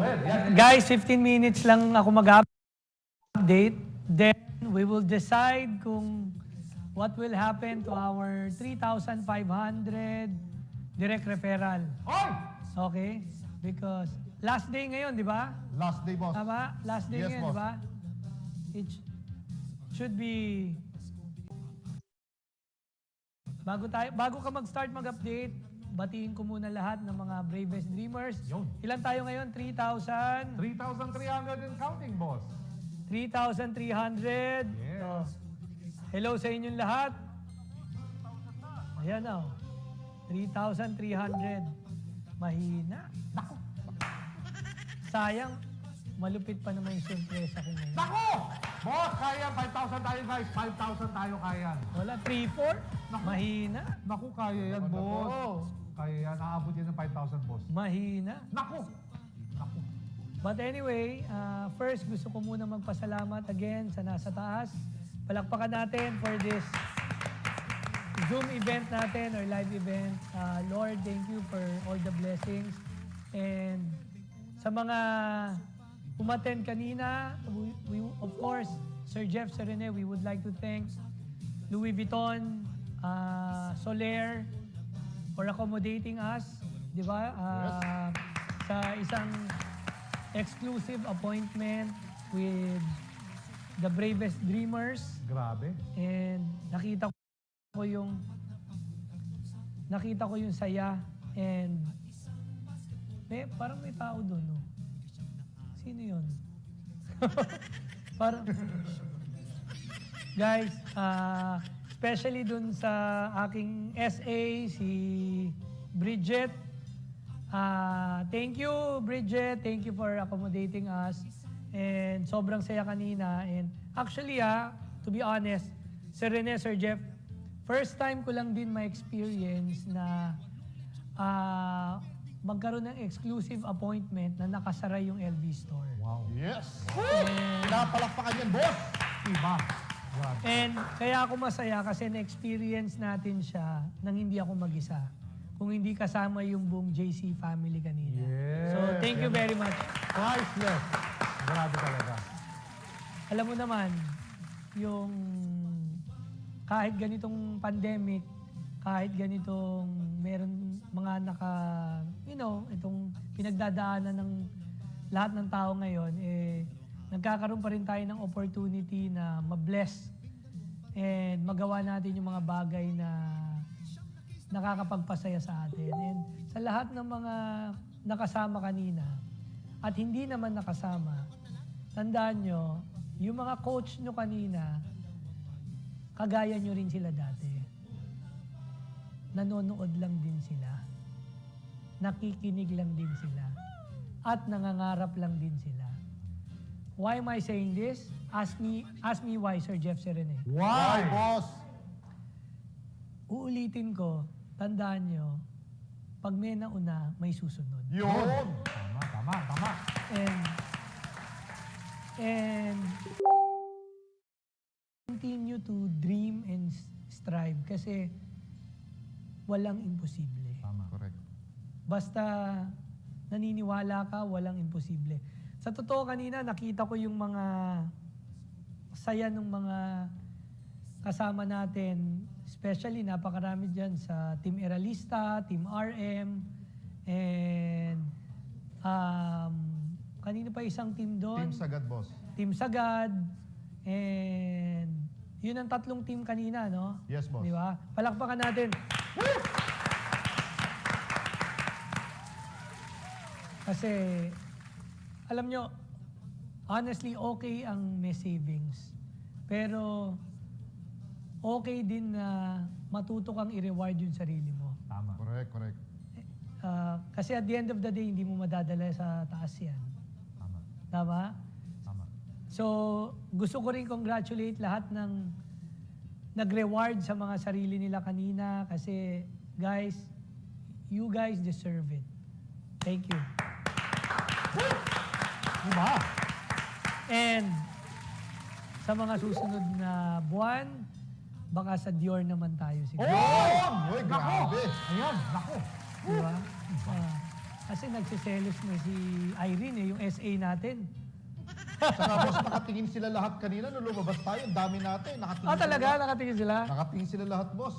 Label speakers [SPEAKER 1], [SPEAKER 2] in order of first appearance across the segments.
[SPEAKER 1] ahead. Yes.
[SPEAKER 2] Guys, 15 minutes lang ako mag-update. Then, we will decide kung what will happen to our 3,500 direct referral.
[SPEAKER 1] Oy!
[SPEAKER 2] Okay? Because last day ngayon, di ba?
[SPEAKER 1] Last day, boss.
[SPEAKER 2] Tama? Last day
[SPEAKER 1] Yes,
[SPEAKER 2] ngayon,
[SPEAKER 1] boss.
[SPEAKER 2] di ba? It should be... Bago ka mag-start mag-update, batiin ko muna lahat ng mga bravest dreamers.
[SPEAKER 1] Yun.
[SPEAKER 2] Ilan tayo ngayon? 3,000?
[SPEAKER 1] 3,300 and counting, boss.
[SPEAKER 2] 3,300.
[SPEAKER 1] Yes.
[SPEAKER 2] So, hello sa inyong lahat. Ayan o. 3,300. Mahina.
[SPEAKER 1] Naku!
[SPEAKER 2] Sayang, malupit pa naman yung surpresa ko ngayon.
[SPEAKER 1] Naku! Boss, kaya 5,000 tayo, guys. 5,000 tayo kaya.
[SPEAKER 2] Wala, 3,400. Mahina.
[SPEAKER 1] Naku, kaya yan, boss. Kaya yan. Naabot yan ng 5,000, boss.
[SPEAKER 2] Mahina.
[SPEAKER 1] Naku! Naku.
[SPEAKER 2] But anyway, first gusto ko muna magpasalamat again sa nasa taas. Palakpakan natin for this Zoom event natin or live event. Lord, thank you for all the blessings. And sa mga umattend kanina, we, of course, Sir Jeff, Sir Rene, we would like to thank Louis Vuitton, Soler, for accommodating us, di ba? Sa isang exclusive appointment with the bravest dreamers.
[SPEAKER 1] Grabe.
[SPEAKER 2] And nakita ko yung saya and parang may tao doon, no? Sino yun? Parang guys, especially dun sa aking SA, si Bridget. Thank you, Bridget. Thank you for accommodating us. And sobrang saya kanina. And actually, to be honest, Sir Rene, Sir Jeff, first time ko lang din ma-experience na magkaroon ng exclusive appointment na nakasara yung LV store.
[SPEAKER 1] Wow.
[SPEAKER 3] Yes!
[SPEAKER 2] And,
[SPEAKER 3] Pinapalakpakan yan, boss!
[SPEAKER 1] Iba. Grabe.
[SPEAKER 2] and kaya ako masaya kasi na-experience natin siya nang hindi ako mag-isa. Kung hindi kasama yung buong JC family kanina.
[SPEAKER 1] Yes.
[SPEAKER 2] So, thank you very much.
[SPEAKER 1] Priceless. Grabe talaga.
[SPEAKER 2] Alam mo naman, yung kahit ganitong pandemic, kahit ganitong meron mga itong pinagdadaanan ng lahat ng tao ngayon, nagkakaroon pa rin tayo ng opportunity na ma-bless and magawa natin yung mga bagay na nakakapagpasaya sa atin. And sa lahat ng mga nakasama kanina at hindi naman nakasama, tandaan nyo, yung mga coach nyo kanina, kagaya nyo rin sila dati. Nanonood lang din sila. Nakikinig lang din sila. At nangangarap lang din sila. Why am I saying this? Ask me why, Sir Jeff Serene.
[SPEAKER 1] Why?
[SPEAKER 3] boss?
[SPEAKER 2] Uulitin ko, tandaan nyo, pag may nauna, may susunod.
[SPEAKER 3] Yun!
[SPEAKER 1] Tama.
[SPEAKER 2] And continue to dream and strive kasi walang imposible.
[SPEAKER 1] Tama.
[SPEAKER 3] Correct.
[SPEAKER 2] Basta naniniwala ka, walang imposible. Sa totoo kanina, nakita ko yung mga saya ng mga kasama natin. Especially, napakarami dyan sa Team Eralista, Team RM, and kanina pa isang team doon.
[SPEAKER 3] Team Sagad, boss.
[SPEAKER 2] Team Sagad, and yun ang tatlong team kanina, no?
[SPEAKER 3] Yes, boss.
[SPEAKER 2] Di ba? Palakpakan natin. Kasi, alam nyo, honestly, okay ang may savings. Pero, okay din na matuto kang i-reward yung sarili mo.
[SPEAKER 1] Tama.
[SPEAKER 3] Correct.
[SPEAKER 2] Kasi at the end of the day, hindi mo madadala sa taas yan.
[SPEAKER 1] Tama.
[SPEAKER 2] Tama?
[SPEAKER 1] Tama.
[SPEAKER 2] So, gusto ko rin congratulate lahat ng nag-reward sa mga sarili nila kanina kasi, guys, you guys deserve it. Thank you.
[SPEAKER 1] Diba?
[SPEAKER 2] And sa mga susunod na buwan, baka sa Dior naman tayo siguro.
[SPEAKER 3] Uy, grabe!
[SPEAKER 1] Ayan, naku.
[SPEAKER 2] Di ba? Kasi nagsiselos na si Irene, yung SA natin.
[SPEAKER 3] Saka boss, nakatingin sila lahat kanina nung lumabas tayo. Ang dami natin. Nakatingin sila
[SPEAKER 2] Talaga?
[SPEAKER 3] lahat.
[SPEAKER 2] Nakatingin sila?
[SPEAKER 3] Nakatingin sila lahat, boss.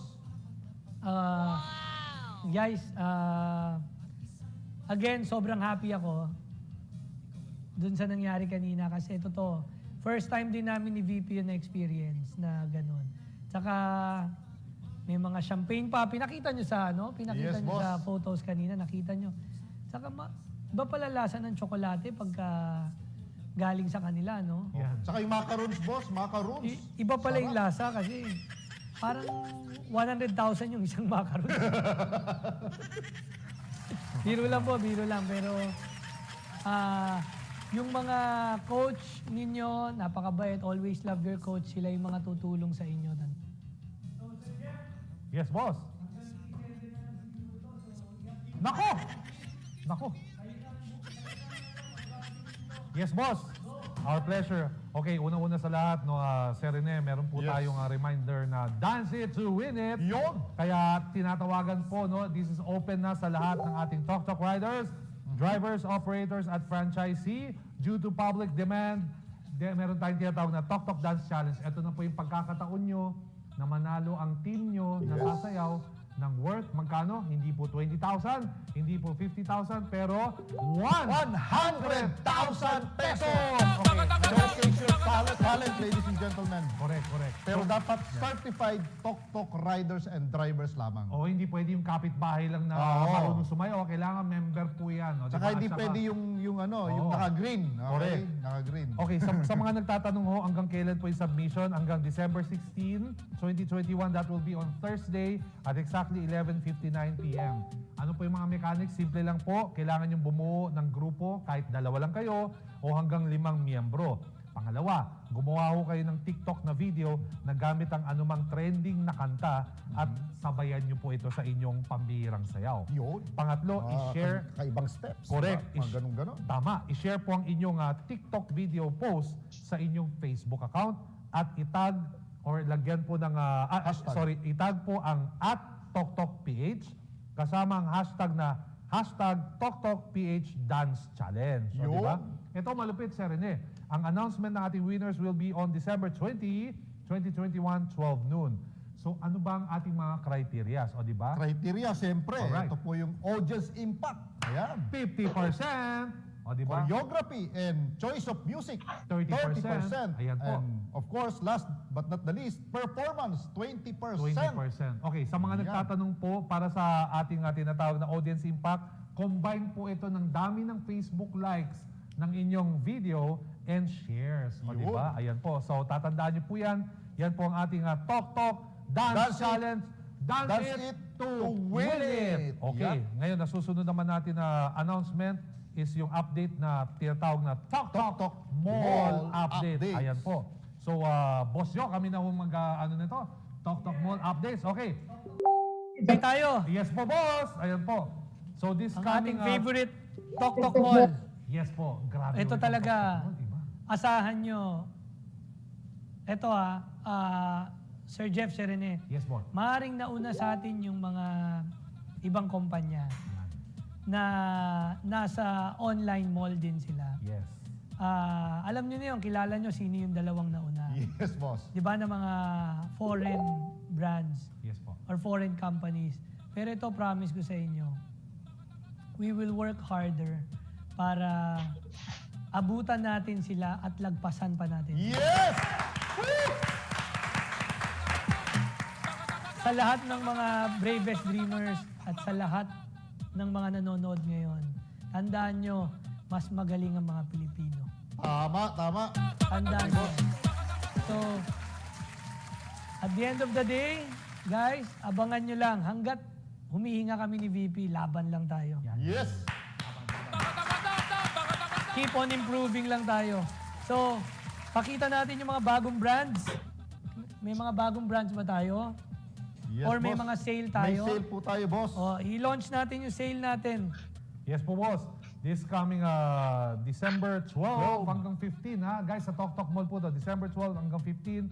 [SPEAKER 2] Guys, again, sobrang happy ako dun sa nangyari kanina kasi totoo, first time din namin ni VP yung na-experience na ganun. Tsaka may mga champagne pa. Pinakita nyo sa pinakita
[SPEAKER 3] Yes,
[SPEAKER 2] nyo
[SPEAKER 3] boss.
[SPEAKER 2] sa photos kanina, nakita nyo. Tsaka iba pala lasa ng tsokolate pagka galing sa kanila, no?
[SPEAKER 1] Yan.
[SPEAKER 3] Saka yung macarons, boss. Macarons.
[SPEAKER 2] Iba pala yung lasa kasi parang 100,000 yung isang macaron. Biro lang po, biro lang. Pero yung mga coach ninyo, napakabait, always love your coach. Sila yung mga tutulong sa inyo.
[SPEAKER 1] Yes, boss. Nako! Nako. Yes, boss. Our pleasure. Okay, una-una sa lahat, no, Sir Rene, meron po
[SPEAKER 3] Yes.
[SPEAKER 1] tayong reminder na dance it to win it.
[SPEAKER 3] Yun.
[SPEAKER 1] Kaya tinatawagan po, no, this is open na sa lahat ng ating Tok Tok riders, drivers, operators, at franchisee. Due to public demand, meron tayong tinatawag na Tok Tok Dance Challenge. Ito na po yung pagkakataon nyo na manalo ang team nyo na
[SPEAKER 3] Yes.
[SPEAKER 1] sasayaw ng worth, magkano? Hindi po 20,000, hindi po 50,000, pero
[SPEAKER 3] 100,000 pesos!
[SPEAKER 1] Okay.
[SPEAKER 3] Showcase your talent, ladies and gentlemen.
[SPEAKER 1] Correct, correct.
[SPEAKER 3] Pero dapat certified tok-tok riders and drivers lamang.
[SPEAKER 1] O hindi pwede yung kapitbahay lang na
[SPEAKER 3] Oo.
[SPEAKER 1] marunong sumayaw. Kailangan member po yan. O,
[SPEAKER 3] Saka
[SPEAKER 1] diba?
[SPEAKER 3] hindi
[SPEAKER 1] At saka-
[SPEAKER 3] pwede yung yung
[SPEAKER 1] Oo.
[SPEAKER 3] naka-green. Okay?
[SPEAKER 1] Correct.
[SPEAKER 3] Naka-green.
[SPEAKER 1] Okay, sa mga nagtatanong ho, hanggang kailan po yung submission? Hanggang December 16, 2021. That will be on Thursday at exactly 11:59 p.m. Ano po yung mga mechanics? Simple lang po. Kailangan yung bumuo ng grupo, kahit dalawa lang kayo, o hanggang 5 miyembro. Pangalawa, gumawa ho kayo ng TikTok na video na gamit ang anumang trending na kanta at sabayan nyo po ito sa inyong pambihirang sayaw.
[SPEAKER 3] Yun.
[SPEAKER 1] Pangatlo, i-share.
[SPEAKER 3] Kaibang steps.
[SPEAKER 1] Correct.
[SPEAKER 3] Diba? Mga ganun-ganun.
[SPEAKER 1] Tama. I-share po ang inyong TikTok video post sa inyong Facebook account at itag or lagyan po ng
[SPEAKER 3] Hashtag.
[SPEAKER 1] itag po ang @TokTokPH kasama ang hashtag na #TokTokPHDanceChallenge. O,
[SPEAKER 3] Yun.
[SPEAKER 1] diba? Ito malupit, Sir Rene. Ang announcement ng ating winners will be on December 20, 2021, 12 noon. So ano ba ang ating mga criteria? O di ba?
[SPEAKER 3] Criteria, siyempre.
[SPEAKER 1] Alright.
[SPEAKER 3] Ito po yung audience impact. Ayan.
[SPEAKER 1] 50%. O di ba?
[SPEAKER 3] Choreography and choice of music,
[SPEAKER 1] 30%. Ayan po.
[SPEAKER 3] And of course, last but not the least, performance, 20%.
[SPEAKER 1] 20%. Okay, sa mga
[SPEAKER 3] Ayan.
[SPEAKER 1] nagtatanong po, para sa ating tinatawag na audience impact, combine po ito ng dami ng Facebook likes ng inyong video and shares. O,
[SPEAKER 3] Yun.
[SPEAKER 1] di ba? Ayan po. So, tatandaan niyo po yan. Yan po ang ating Tok Tok Dance
[SPEAKER 3] Dance it.
[SPEAKER 1] Challenge. Dance it to win it. Okay.
[SPEAKER 3] Yan.
[SPEAKER 1] Ngayon, nasusunod naman natin na announcement is yung update na tinatawag na Tok Tok Mall Update.
[SPEAKER 3] Updates.
[SPEAKER 1] Ayan po. So, Boss Joe, kami na ano nito? Tok Tok Mall Updates. Okay.
[SPEAKER 2] Okay tayo.
[SPEAKER 1] Yes po, boss. Ayan po. So, this
[SPEAKER 2] Ang
[SPEAKER 1] coming...
[SPEAKER 2] ating favorite Tok Tok Mall.
[SPEAKER 1] Yes po. Grabe.
[SPEAKER 2] Ito
[SPEAKER 1] ulit ang
[SPEAKER 2] talaga.
[SPEAKER 1] Tok Tok Mall, diba?
[SPEAKER 2] Asahan nyo. Ito Sir Jeff, Sir Rene.
[SPEAKER 1] Yes, boss.
[SPEAKER 2] Maaring nauna sa atin yung mga ibang kumpanya na nasa online mall din sila.
[SPEAKER 1] Yes.
[SPEAKER 2] Alam nyo na yun, kilala nyo sino yung dalawang nauna.
[SPEAKER 3] Yes, boss.
[SPEAKER 2] Di ba na mga foreign brands
[SPEAKER 1] Yes po.
[SPEAKER 2] or foreign companies. Pero ito, promise ko sa inyo, we will work harder para abutan natin sila at lagpasan pa natin.
[SPEAKER 3] Yes!
[SPEAKER 2] Sa lahat ng mga bravest dreamers at sa lahat ng mga nanonood ngayon, tandaan nyo, mas magaling ang mga Pilipino.
[SPEAKER 3] Tama, tama.
[SPEAKER 2] Tandaan nyo. So, at the end of the day, guys, abangan nyo lang. Hanggat humihinga kami ni VP, laban lang tayo.
[SPEAKER 3] Yes!
[SPEAKER 2] Keep on improving lang tayo. So, pakita natin yung mga bagong brands. May mga bagong brands ba tayo?
[SPEAKER 3] Yes,
[SPEAKER 2] Or may
[SPEAKER 3] boss.
[SPEAKER 2] mga sale tayo?
[SPEAKER 3] May sale po tayo, boss.
[SPEAKER 2] O, i-launch natin yung sale natin.
[SPEAKER 1] Yes po, boss. This coming December 12 hanggang 15, ha? Guys, sa Tok Tok Mall po to. December 12 hanggang 15.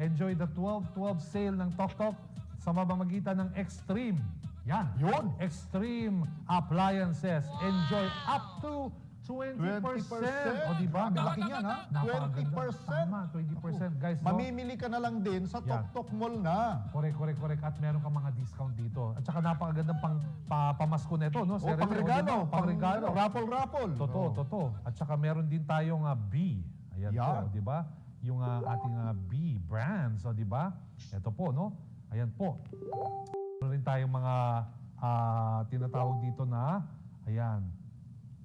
[SPEAKER 1] Enjoy the 12-12 sale ng Tok Tok sa mamamagitan ng Extreme Yan.
[SPEAKER 3] Yun.
[SPEAKER 1] Extreme Appliances. Enjoy up to 20%.
[SPEAKER 3] 20%.
[SPEAKER 1] O diba?
[SPEAKER 3] Ang laki niyan, ha?
[SPEAKER 1] Napakaganda.
[SPEAKER 3] 20%.
[SPEAKER 1] Tama, 20%. Guys, no?
[SPEAKER 3] Mamimili ka na lang din sa
[SPEAKER 1] Yan.
[SPEAKER 3] Tok Tok Mall na.
[SPEAKER 1] Correct. At meron ka mga discount dito. At saka napakagandang pamasko nito, no?
[SPEAKER 3] O,
[SPEAKER 1] Sir Rene,
[SPEAKER 3] pangregalo.
[SPEAKER 1] o, diba? Pangregalo.
[SPEAKER 3] Raffle.
[SPEAKER 1] Totoo. At saka meron din tayong B. Ayan
[SPEAKER 3] Yan.
[SPEAKER 1] po, di ba? Yung ating B brands, o di ba? Ito po, no? Ayan po. Meron rin tayong mga tinatawag dito na, ayan,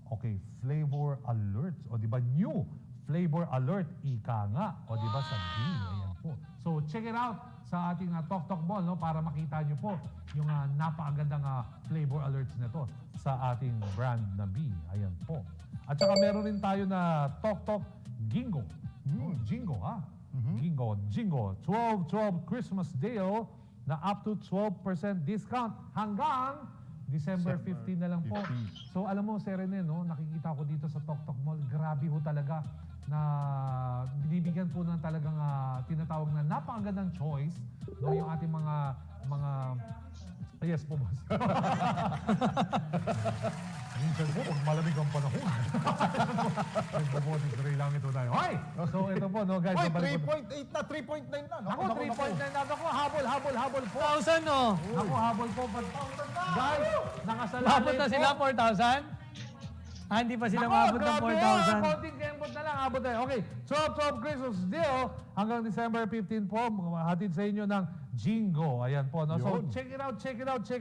[SPEAKER 1] okay, flavor alert. O di ba? New flavor alert. Ika nga. O di ba? Sa B. Ayan po. So, check it out sa ating Tok Tok Mall, no? Para makita nyo po yung napakagandang flavor alerts nito sa ating brand na B. Ayan po. At saka meron rin tayo na Tok Tok Gingo. Oh, Jingo, ha? Jingo. 12-12 Christmas deal na up to 12% discount hanggang December 15 na lang po.
[SPEAKER 3] 15.
[SPEAKER 1] So alam mo, Sir Rene, no, nakikita ko dito sa Tok Tok Mall, grabe ho talaga na binibigyan po ng talagang tinatawag na napakagandang choice, no, yung ating mga yes po, boss. Minsan po, pag malamig ang panahon. Nagbabotis rin lang ito tayo. Hoy! So ito po, no, guys.
[SPEAKER 3] Uy,
[SPEAKER 1] babalik po-
[SPEAKER 3] 3.8 na, 3.9 na.
[SPEAKER 1] Ako, 3.9 na. Ako, habol po.
[SPEAKER 2] 1,000, no?
[SPEAKER 1] Ako, habol po. Guys, nakasalalay
[SPEAKER 2] Maabot na
[SPEAKER 1] po.
[SPEAKER 2] sila 4,000? Hindi pa sila
[SPEAKER 1] Ako,
[SPEAKER 2] maabot ng
[SPEAKER 1] grabe,
[SPEAKER 2] 4,000.
[SPEAKER 1] konting kembot na lang. Abot tayo. Okay, 12 Christmas deal hanggang December 15 po. Hatid sa inyo ng Jingo. Ayan po. No? So,
[SPEAKER 3] Yun.
[SPEAKER 1] check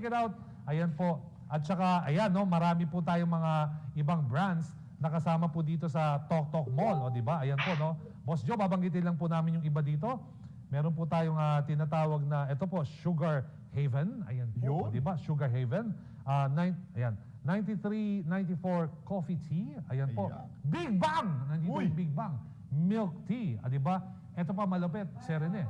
[SPEAKER 1] it out. Ayan po. At saka, ayan, no, marami po tayong mga ibang brands na kasama po dito sa Tok Tok Mall. O, di ba? Ayan po, no? Boss Joe, babanggitin lang po namin yung iba dito. Meron po tayong tinatawag na, ito po, Sugar Haven. Ayan po,
[SPEAKER 3] Yun.
[SPEAKER 1] di ba? Sugar Haven. Ayan. 93-94 Coffee Tea. Ayan po.
[SPEAKER 3] Ayan.
[SPEAKER 1] Big Bang! Nandito
[SPEAKER 3] Uy.
[SPEAKER 1] yung Big Bang. Milk Tea. Di ba? Ito pa malapit, Sir Rene.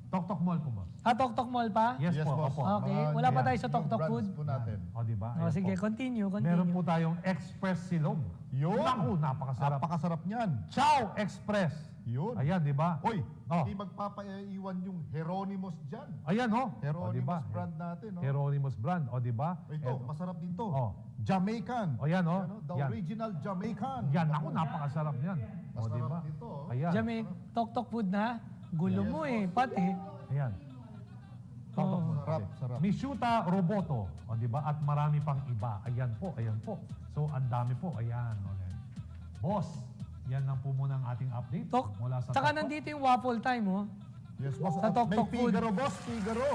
[SPEAKER 1] Tok Tok Mall po, boss.
[SPEAKER 2] Tok Tok Mall pa?
[SPEAKER 1] Yes, po.
[SPEAKER 3] boss.
[SPEAKER 1] Opo.
[SPEAKER 2] Okay,
[SPEAKER 3] Mga
[SPEAKER 2] wala pa
[SPEAKER 3] yan,
[SPEAKER 2] tayo sa Tok
[SPEAKER 3] yung
[SPEAKER 2] Tok
[SPEAKER 3] brands
[SPEAKER 2] Food.
[SPEAKER 3] po natin.
[SPEAKER 1] O, di ba?
[SPEAKER 2] Oh,
[SPEAKER 1] Ayan
[SPEAKER 2] sige,
[SPEAKER 1] po.
[SPEAKER 2] continue.
[SPEAKER 1] Meron po tayong Express Silog.
[SPEAKER 3] Yun.
[SPEAKER 1] Naku, napakasarap.
[SPEAKER 3] Napakasarap niyan.
[SPEAKER 1] Chow Express.
[SPEAKER 3] Yun.
[SPEAKER 1] Ayan, di ba?
[SPEAKER 3] Uy,
[SPEAKER 1] Oh.
[SPEAKER 3] hindi magpapaiwan yung Hieronymous dyan.
[SPEAKER 1] Ayan, ho.
[SPEAKER 3] Hieronymous brand natin, no?
[SPEAKER 1] Hieronymous brand. O, di ba?
[SPEAKER 3] Ito, masarap din to.
[SPEAKER 1] Oh.
[SPEAKER 3] Jamaican.
[SPEAKER 1] O, yan, oh.
[SPEAKER 3] The
[SPEAKER 1] Yan.
[SPEAKER 3] original Jamaican.
[SPEAKER 1] Yan, ako, napakasarap yan. O, di ba?
[SPEAKER 3] Masarap nito, oh.
[SPEAKER 1] Ayan.
[SPEAKER 2] Diyan may Tok Tok Food na. Gulo mo eh, pati.
[SPEAKER 1] Ayan. Tok Tok Food.
[SPEAKER 3] Sarap,
[SPEAKER 1] Okay.
[SPEAKER 3] sarap.
[SPEAKER 1] Mishuta Roboto. O, di ba? At marami pang iba. Ayan po, ayan po. So, ang dami po. Ayan. Okay. Boss, yan lang po muna ang ating update. Mula sa
[SPEAKER 2] Tsaka
[SPEAKER 1] Tok Tok.
[SPEAKER 2] nandito yung waffle time, oh.
[SPEAKER 3] Yes, boss.
[SPEAKER 2] Sa
[SPEAKER 3] At
[SPEAKER 2] Tok
[SPEAKER 3] may
[SPEAKER 2] Tok Food.
[SPEAKER 3] Figaro, boss. Figaro.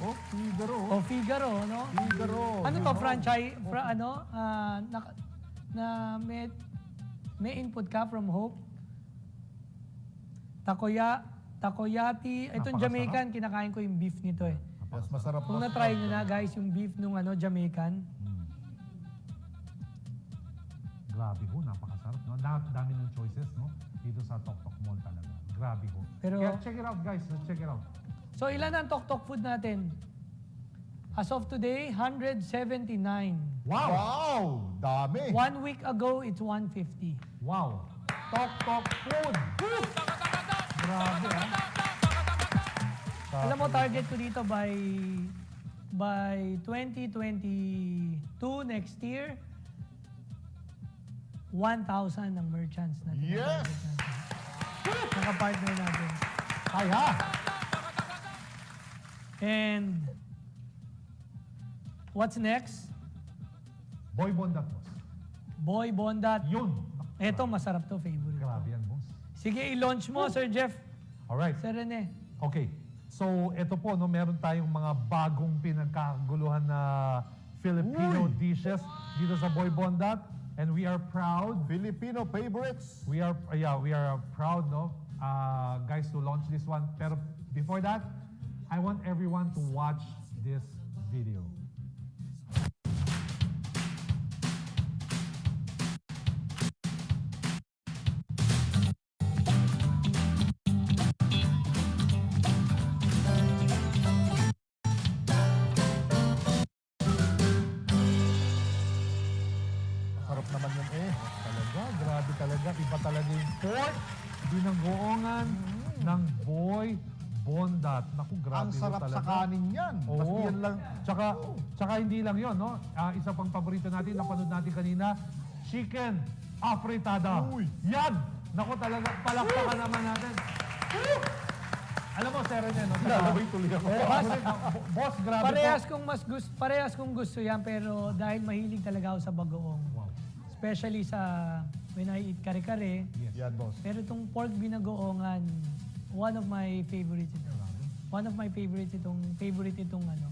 [SPEAKER 3] Oh, Figaro.
[SPEAKER 2] O Figaro, no?
[SPEAKER 3] Figaro.
[SPEAKER 2] Ano
[SPEAKER 3] Yun,
[SPEAKER 2] to,
[SPEAKER 3] oh.
[SPEAKER 2] franchise, may input ka from Hope? Takoyati, itong
[SPEAKER 1] Napakasarap.
[SPEAKER 2] Jamaican, kinakain ko yung beef nito eh.
[SPEAKER 3] Yes, masarap.
[SPEAKER 2] Kung na-try nyo na guys, yung beef nung Jamaican,
[SPEAKER 1] Grabe ho, napakasarap. No? Dami ng choices, no? Dito sa Tok Tok Mall talaga. Grabe ho.
[SPEAKER 2] Pero-
[SPEAKER 1] Kaya check it out, guys. Check it out.
[SPEAKER 2] so ilan ang Tok Tok Food natin? As of today, 179.
[SPEAKER 1] Wow!
[SPEAKER 3] Wow! Dami.
[SPEAKER 2] 1 week ago, it's 150.
[SPEAKER 1] Wow! Tok Tok Food! Grabe, ha?
[SPEAKER 2] Alam mo, target ko dito by 2022 next year, 1,000 ng merchants natin.
[SPEAKER 3] Yes!
[SPEAKER 2] Naka-partner natin.
[SPEAKER 1] Ay, ha?
[SPEAKER 2] And what's next?
[SPEAKER 1] Boy Bondat, boss.
[SPEAKER 2] Boy Bondat.
[SPEAKER 1] Yun.
[SPEAKER 2] Eto, masarap to, favorite.
[SPEAKER 1] Grabe yan, boss.
[SPEAKER 2] Sige, i-launch mo, Sir Jeff.
[SPEAKER 1] Alright.
[SPEAKER 2] Sir Rene.
[SPEAKER 1] Okay. So, ito po, no, meron tayong mga bagong pinagkaguluhan na Filipino dishes dito sa Boy Bondat. And we are proud.
[SPEAKER 3] Filipino favorites.
[SPEAKER 1] We are proud, no, guys, to launch this one. Pero before that, I want everyone to watch this video.
[SPEAKER 3] Sarap naman yun eh.
[SPEAKER 1] Talaga, grabe talaga. Iba talaga yung pork, binanggoongan ng Boy Bondat. Naku, grabe
[SPEAKER 3] Ang
[SPEAKER 1] ho
[SPEAKER 3] sarap
[SPEAKER 1] talaga.
[SPEAKER 3] sa kanin yan. Basta
[SPEAKER 1] Oo.
[SPEAKER 3] yan lang.
[SPEAKER 1] Tsaka hindi lang yon, no? Isa pang paborito natin, napanood natin kanina, chicken afritada.
[SPEAKER 3] Uy.
[SPEAKER 1] Yan! Naku, talaga, palakpakan naman natin. Alam mo, Sir Rene, no?
[SPEAKER 3] Lalabay tuloy ako.
[SPEAKER 1] Boss, grabe
[SPEAKER 2] Parehas kong gusto yan, pero dahil mahilig talaga ako sa bagoong.
[SPEAKER 1] Wow.
[SPEAKER 2] Especially sa when I eat kare-kare.
[SPEAKER 1] Yes.
[SPEAKER 3] Yan, boss.
[SPEAKER 2] Pero itong pork binagoongan, one of my favorites ito. One of my favorites itong ano,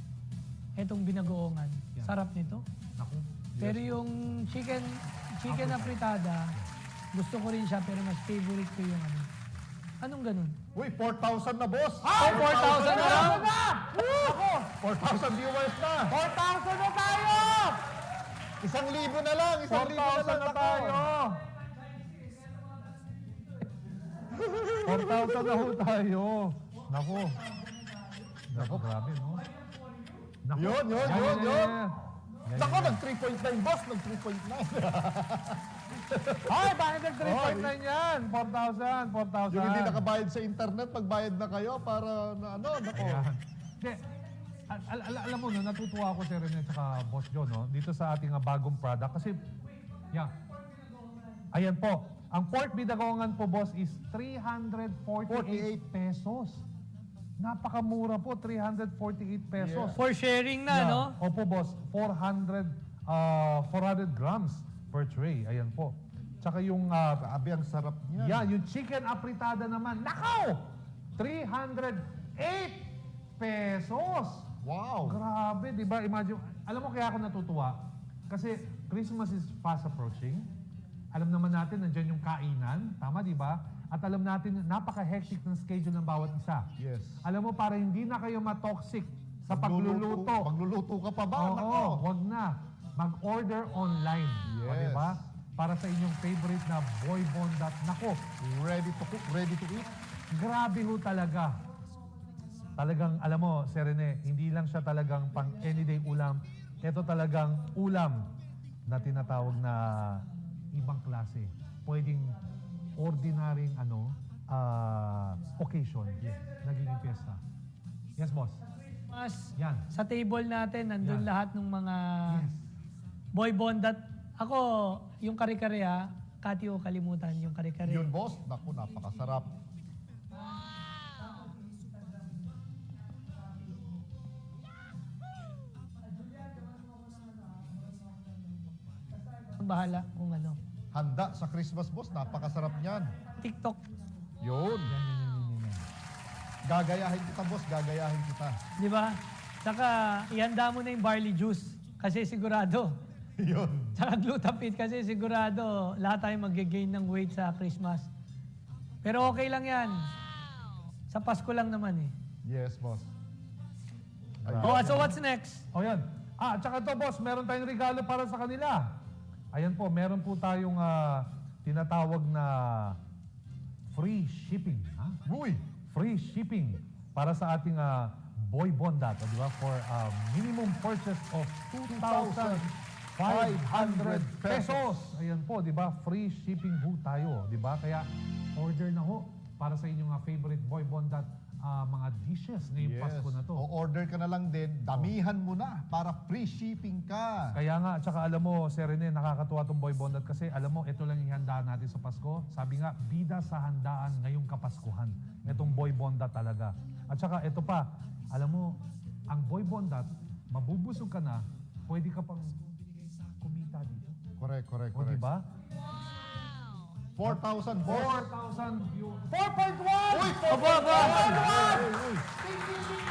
[SPEAKER 2] itong binagoongan.
[SPEAKER 1] Yan.
[SPEAKER 2] Sarap nito.
[SPEAKER 1] Naku.
[SPEAKER 2] Pero yung chicken na fritada, gusto ko rin siya pero mas favorite ko yung ano. Anong ganun?
[SPEAKER 3] Uy, 4,000 na, boss.
[SPEAKER 2] Ay, 4,000 na lang?
[SPEAKER 1] Ako!
[SPEAKER 3] 4,000 viewers na.
[SPEAKER 1] 4,000 na tayo!
[SPEAKER 3] 1,000 na lang. 1,000 na
[SPEAKER 1] 4,000
[SPEAKER 3] lang.
[SPEAKER 1] na tayo! 4,000 na ho tayo. Naku. Naku, grabe, no? Naku.
[SPEAKER 3] Yun.
[SPEAKER 1] Yan.
[SPEAKER 3] Nako, nag-3.9, boss. Nag-3.9.
[SPEAKER 1] Ay, bakit nag-3.9 yan? 4,000.
[SPEAKER 3] Yung hindi nakabayad sa internet, magbayad na kayo para na ano, nako.
[SPEAKER 1] Ayan. Hindi. Alam mo, no, natutuwa ako, Sir Rene, at Boss John, no, dito sa ating bagong product. Kasi, yeah. Ayan po. Ang pork bidagongan po, boss, is 348 pesos. Napakamura po, 348 pesos.
[SPEAKER 2] For sharing na,
[SPEAKER 1] Yeah.
[SPEAKER 2] no?
[SPEAKER 1] Opo, boss. 400 grams per tray. Ayan po. Tsaka yung,
[SPEAKER 3] Grabe, ang sarap niya.
[SPEAKER 1] yeah, yung chicken apritada naman. Nakaw! 308 pesos.
[SPEAKER 3] Wow.
[SPEAKER 1] Grabe, di ba? Imagine, alam mo kaya ako natutuwa? Kasi Christmas is fast approaching. Alam naman natin, nandiyan yung kainan. Tama, di ba? At alam natin, napaka-hectic ng schedule ng bawat isa.
[SPEAKER 3] Yes.
[SPEAKER 1] Alam mo, para hindi na kayo matoxic sa pagluluto.
[SPEAKER 3] Magluluto ka pa ba?
[SPEAKER 1] Oo,
[SPEAKER 3] Nako.
[SPEAKER 1] wag na. Mag-order online. O,
[SPEAKER 3] Yes.
[SPEAKER 1] di ba? Para sa inyong favorite na Boy Bondat. Nako,
[SPEAKER 3] Ready to cook, ready to eat.
[SPEAKER 1] grabe ho talaga. Talagang, alam mo, Sir Rene, hindi lang siya talagang pang anyday ulam. Ito talagang ulam na tinatawag na ibang klase. Pwedeng ordinaryong occasion. Nagiging fiesta. Yes, boss.
[SPEAKER 2] Mas
[SPEAKER 1] Yan.
[SPEAKER 2] sa table natin, nandun
[SPEAKER 1] Yan.
[SPEAKER 2] lahat ng mga
[SPEAKER 1] Yes.
[SPEAKER 2] boy bondat. Ako, yung kare-kare Kati o kalimutan yung kare-kare.
[SPEAKER 3] Yun, boss. Naku, napakasarap.
[SPEAKER 2] Bahala kung ano.
[SPEAKER 3] Handa sa Christmas, boss. Napakasarap niyan.
[SPEAKER 2] TikTok.
[SPEAKER 3] Yun. Gagayahin kita, boss. Gagayahin kita.
[SPEAKER 2] Di ba? Saka, ihanda mo na yung barley juice. Kasi sigurado.
[SPEAKER 3] Yun.
[SPEAKER 2] Saka glutapit kasi sigurado lahat tayo mag-gain ng weight sa Christmas. Pero okay lang yan. Sa Pasko lang naman eh.
[SPEAKER 3] Yes, boss.
[SPEAKER 2] Oh, so what's next?
[SPEAKER 1] O yan. Tsaka to boss, meron tayong regalo para sa kanila. Ayan po, meron po tayong tinatawag na free shipping. Ha?
[SPEAKER 3] Uy!
[SPEAKER 1] Free shipping para sa ating Boy Bondat, di ba? For a minimum purchase of 2,500 pesos. Ayan po, di ba? Free shipping ho tayo, di ba? Kaya order na ho para sa inyong favorite Boy Bondat mga dishes ngayong Pasko na to.
[SPEAKER 3] O-order ka na lang din. Damihan mo na para free shipping ka.
[SPEAKER 1] Kaya nga, tsaka alam mo, Sir Rene, nakakatuwa tong Boy Bondat kasi alam mo, ito lang yung handaan natin sa Pasko. Sabi nga, bida sa handaan ngayong Kapaskuhan. Itong Boy Bondat talaga. At tsaka ito pa, alam mo, ang Boy Bondat, mabubusog ka na, pwede ka pang kumita dito.
[SPEAKER 3] Correct.
[SPEAKER 1] O diba?
[SPEAKER 3] 4,000, boss.
[SPEAKER 1] 4,000 views. 4.1!
[SPEAKER 3] Uy! Uy!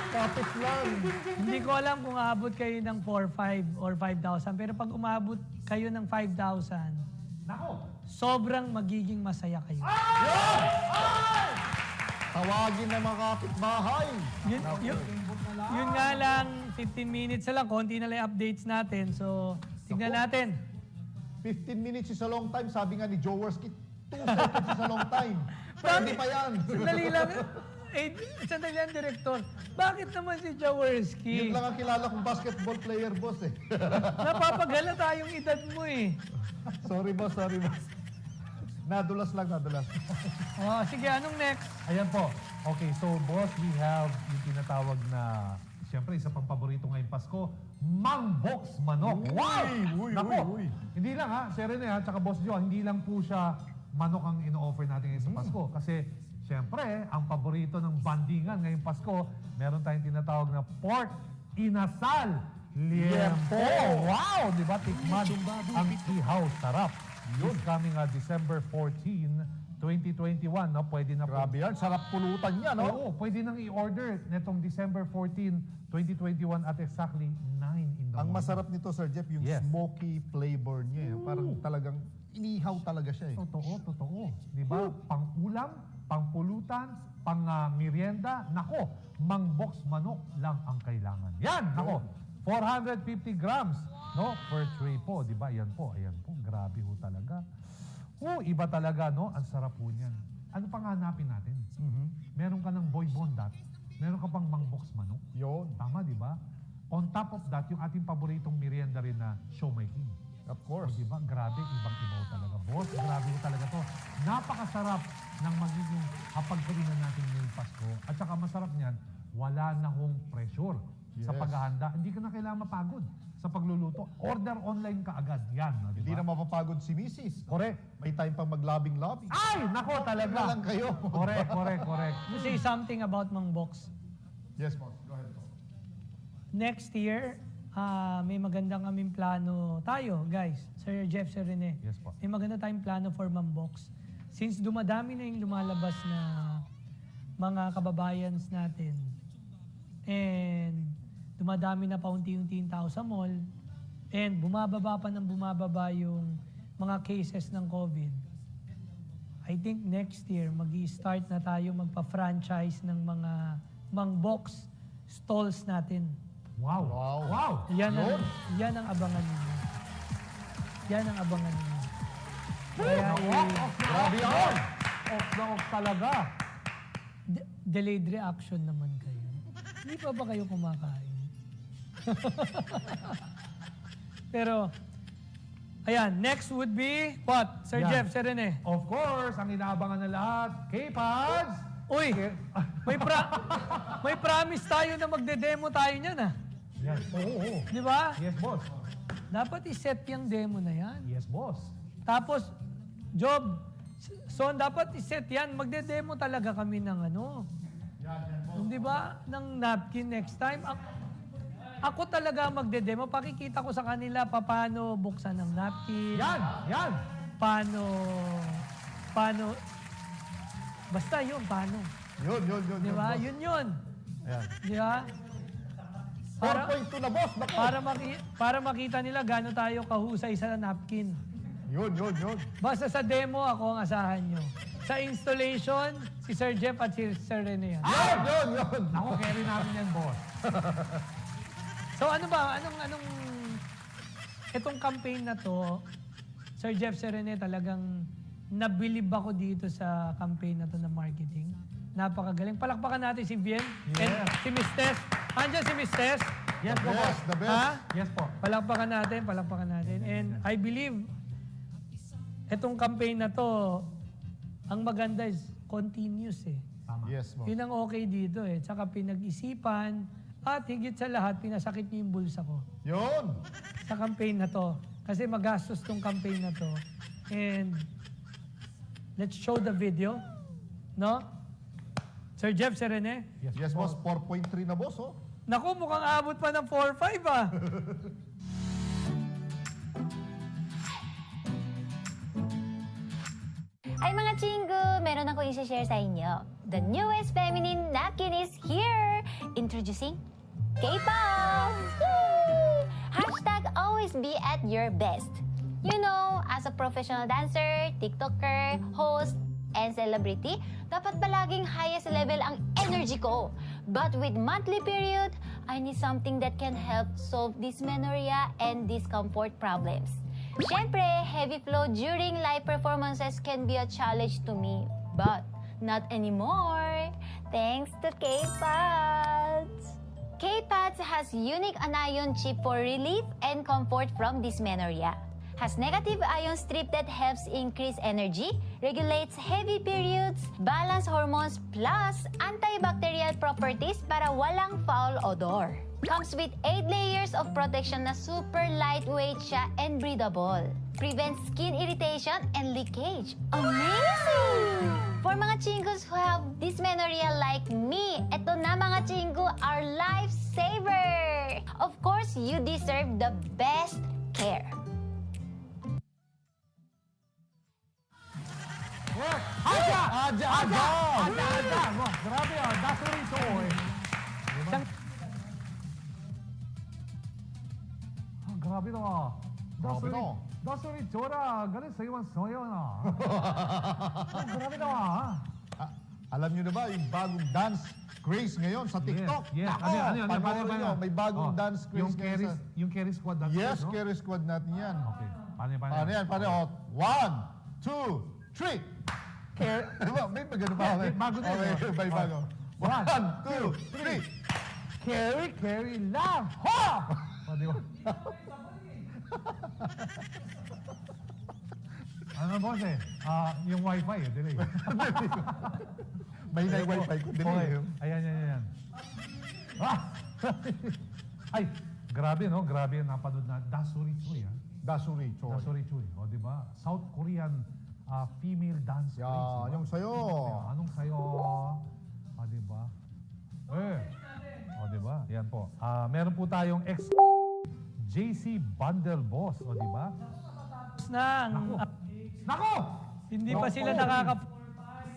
[SPEAKER 3] Tapos lang.
[SPEAKER 2] Hindi ko alam kung aabot kayo ng 4,500 or 5,000. Pero pag umabot kayo ng 5,000,
[SPEAKER 1] Nako!
[SPEAKER 2] sobrang magiging masaya kayo.
[SPEAKER 3] Tawagin na mga kapitbahay.
[SPEAKER 2] Yun nga lang, 15 minutes na lang, konti na lang yung updates natin. So, tignan natin.
[SPEAKER 3] 15 minutes is a long time. Sabi nga ni Joe Worski, 2 seconds is a long time. Pwede pa yan.
[SPEAKER 2] Sandali lang. Sandali lang, Director. Bakit naman si Jaworski?
[SPEAKER 3] Yun lang ang kilala kong basketball player, boss eh.
[SPEAKER 2] Napapagala tayong edad mo eh.
[SPEAKER 3] Sorry, boss. Nadulas lang, nadulas.
[SPEAKER 2] Oh, sige, anong next?
[SPEAKER 1] Ayan po. Okay, so boss, we have yung tinatawag na, siyempre, isa pang paborito ngayong Pasko, Mang Box Manok. Wow!
[SPEAKER 3] Uy,
[SPEAKER 1] Nako,
[SPEAKER 3] uy, uy.
[SPEAKER 1] hindi lang ha, Sir Rene ha, tsaka Boss Joe, hindi lang po siya manok ang ino-offer natin ngayon sa Pasko. Kasi, siyempre, ang paborito ng bandingan ngayong Pasko, meron tayong tinatawag na pork inasal liempo. Wow! Di ba? Tikman ang ihaw. Sarap. This coming December 14, 2021, no? Pwede na po.
[SPEAKER 3] Grabe yan, sarap pulutan niya, no?
[SPEAKER 1] Oo, pwede nang i-order netong December 14, 2021 at exactly 9 in the
[SPEAKER 3] Ang
[SPEAKER 1] morning.
[SPEAKER 3] masarap nito, Sir Jeff, yung
[SPEAKER 1] Yes.
[SPEAKER 3] smoky flavor niya. Parang talagang inihaw talaga siya.
[SPEAKER 1] Totoo, totoo. Di ba? Pang-ulam, pang-pulutan, pang-merienda. Nako, Mang Box Manok lang ang kailangan. Yan, nako. 450 grams, no? Per tray po, di ba? Ayan po, ayan po. Grabe ho talaga. Iba talaga, no? Ang sarap po niyan. Ano pang hanapin natin? Meron ka ng boy bondat, meron ka pang Mang Box Manok.
[SPEAKER 3] Yun.
[SPEAKER 1] Tama, di ba? On top of that, yung ating paboritong merienda rin na Siomai King.
[SPEAKER 3] Of
[SPEAKER 1] O,
[SPEAKER 3] course.
[SPEAKER 1] di ba? Grabe, ibang-ibaw talaga. Boss, grabe ho talaga to. Napakasarap ng magiging hapagkainan natin ngayong Pasko. At saka masarap niyan, wala na hong pressure sa
[SPEAKER 3] Yes.
[SPEAKER 1] paghahanda. Hindi ka na kailangan mapagod sa pagluluto. Order online ka agad. Yan, no, di
[SPEAKER 3] Hindi na
[SPEAKER 1] ba?
[SPEAKER 3] mapapagod si Mrs.
[SPEAKER 1] Correct.
[SPEAKER 3] May time pang maglabing-labing.
[SPEAKER 1] Ay, nako
[SPEAKER 3] Na
[SPEAKER 1] talaga.
[SPEAKER 3] lang kayo.
[SPEAKER 1] Correct, correct, correct.
[SPEAKER 2] To say something about Mang Box.
[SPEAKER 3] Yes, boss. Go ahead po.
[SPEAKER 2] Next year, may magandang kaming plano tayo, guys. Sir Jeff, Sir Rene.
[SPEAKER 1] Yes po.
[SPEAKER 2] May maganda tayong plano for Mang Box. Since dumadami na yung lumalabas na mga kababayans natin, and dumadami na paunti-unti yung tao sa mall, and bumababa pa ng bumababa yung mga cases ng COVID, I think next year, mag-i-start na tayo magpa-franchise ng mga Mang Box stalls natin.
[SPEAKER 1] Wow.
[SPEAKER 3] Wow.
[SPEAKER 1] Wow.
[SPEAKER 2] Yan
[SPEAKER 3] Yun.
[SPEAKER 2] ang abangan ninyo. Yan ang abangan ninyo. Kaya
[SPEAKER 1] Grabe yan. Off na off talaga.
[SPEAKER 2] delayed reaction naman kayo. Hindi pa ba kayo kumakain? Pero, ayan, next would be, what? Sir
[SPEAKER 1] Yan.
[SPEAKER 2] Jeff, Sir Rene.
[SPEAKER 1] Of course, ang inaabangan ng lahat, K-Pads!
[SPEAKER 2] Uy, may promise tayo na magde-demo tayo niyan, ah.
[SPEAKER 1] Yes. Oo.
[SPEAKER 2] Di ba?
[SPEAKER 1] Yes, boss.
[SPEAKER 2] Dapat iset yung demo na yan.
[SPEAKER 1] Yes, boss.
[SPEAKER 2] Tapos, Job, so dapat iset yan. Magde-demo talaga kami ng ano. Di ba? Ng napkin next time. Ako talaga magde-demo. Pakikita ko sa kanila paano buksan ng napkin.
[SPEAKER 1] Yan! Yan!
[SPEAKER 2] Paano, basta yun, paano.
[SPEAKER 3] Yun.
[SPEAKER 2] Di ba?
[SPEAKER 3] boss.
[SPEAKER 2] Yun.
[SPEAKER 3] Ayan.
[SPEAKER 2] Di ba?
[SPEAKER 3] 4.2 na, boss. Naku.
[SPEAKER 2] Para makita nila gaano tayo kahusay sa napkin.
[SPEAKER 3] Yun.
[SPEAKER 2] Basta sa demo ako ang asahan nyo. Sa installation, si Sir Jeff at si Sir Rene yan.
[SPEAKER 3] Yun.
[SPEAKER 1] Ako, carry namin yan, boss.
[SPEAKER 2] So ano ba? Anong itong campaign na to, Sir Jeff, Sir Rene, talagang nabilib ako dito sa campaign na to na marketing. Napakagaling. Palakpakan natin si Vien and si Miss Tess. Andiyan si Miss Tess.
[SPEAKER 1] Yes, po, boss.
[SPEAKER 3] The best.
[SPEAKER 2] Ha?
[SPEAKER 1] Yes, po.
[SPEAKER 2] Palakpakan natin. And I believe, itong campaign na to, ang maganda is continuous eh.
[SPEAKER 1] Tama.
[SPEAKER 3] Yes, boss.
[SPEAKER 2] Yun ang okay dito eh. Tsaka pinag-isipan at higit sa lahat, pinasakit niyo yung bulsa ko
[SPEAKER 3] Yun.
[SPEAKER 2] sa campaign na to. Kasi magastos tong campaign na to. And let's show the video. No? Sir Jeff, Sir Rene?
[SPEAKER 3] Yes, boss. 4.3 na, boss, oh.
[SPEAKER 2] Naku, mukhang abot pa ng 4-5 ah.
[SPEAKER 4] Ay mga chingu, meron ako i-share sa inyo. The newest feminine napkin is here! Introducing K-pop! Hashtag always be at your best. You know, as a professional dancer, TikToker, host, and celebrity, dapat palaging highest level ang energy ko. But with monthly period, I need something that can help solve dysmenorrhea and discomfort problems. Siyempre, heavy flow during live performances can be a challenge to me. But not anymore. Thanks to K-Pads. K-Pads has unique anion chip for relief and comfort from dysmenorrhea. Has negative ion strip that helps increase energy, regulates heavy periods, balance hormones, plus antibacterial properties para walang foul odor. Comes with 8 layers of protection na super lightweight siya and breathable. Prevents skin irritation and leakage. Amazing! For mga chingos who have dysmenorrhea like me, eto na mga chingo, our lifesaver! Of course, you deserve the best care.
[SPEAKER 1] Yes! Aja!
[SPEAKER 3] Aja!
[SPEAKER 1] Wah, grabe ah, dasuri ito eh. Diba? Ah, grabe na ah.
[SPEAKER 3] Grabe na.
[SPEAKER 1] Dasuri Chora, galing sa iwan soyo na. Ah, grabe na ah.
[SPEAKER 3] Alam nyo na ba yung bagong dance craze ngayon sa TikTok?
[SPEAKER 1] Yes.
[SPEAKER 3] Nako, panoorin nyo, may bagong dance craze ngayon sa...
[SPEAKER 1] Yung Carry Squad dance
[SPEAKER 3] Yes,
[SPEAKER 1] no?
[SPEAKER 3] Carry Squad natin yan.
[SPEAKER 1] Okay. Paano
[SPEAKER 3] Paano yan? Paano yan? 1, 2, 3. May magano pa ako.
[SPEAKER 1] Bago na yun.
[SPEAKER 3] Okay, may bago. 1, 2, 3.
[SPEAKER 1] Carry lang! Ha! O, di ba? Ano boss eh? Yung wifi eh, delay.
[SPEAKER 3] May na yung wifi ko.
[SPEAKER 1] Okay.
[SPEAKER 3] Dili.
[SPEAKER 1] Ayan. Ah! Ay, grabe no? Grabe yung napanood na Dasuri Choi ah.
[SPEAKER 3] Dasuri, Choi.
[SPEAKER 1] Dasuri Choi. O, di ba? South Korean female dance
[SPEAKER 3] Yan,
[SPEAKER 1] craze, diba?
[SPEAKER 3] yung sayo.
[SPEAKER 1] Anong sayo? Di ba? O, di ba? Yan po. Meron po tayong JC Bundle Boss. O, di ba? Nako!
[SPEAKER 2] Hindi pa sila nakaka...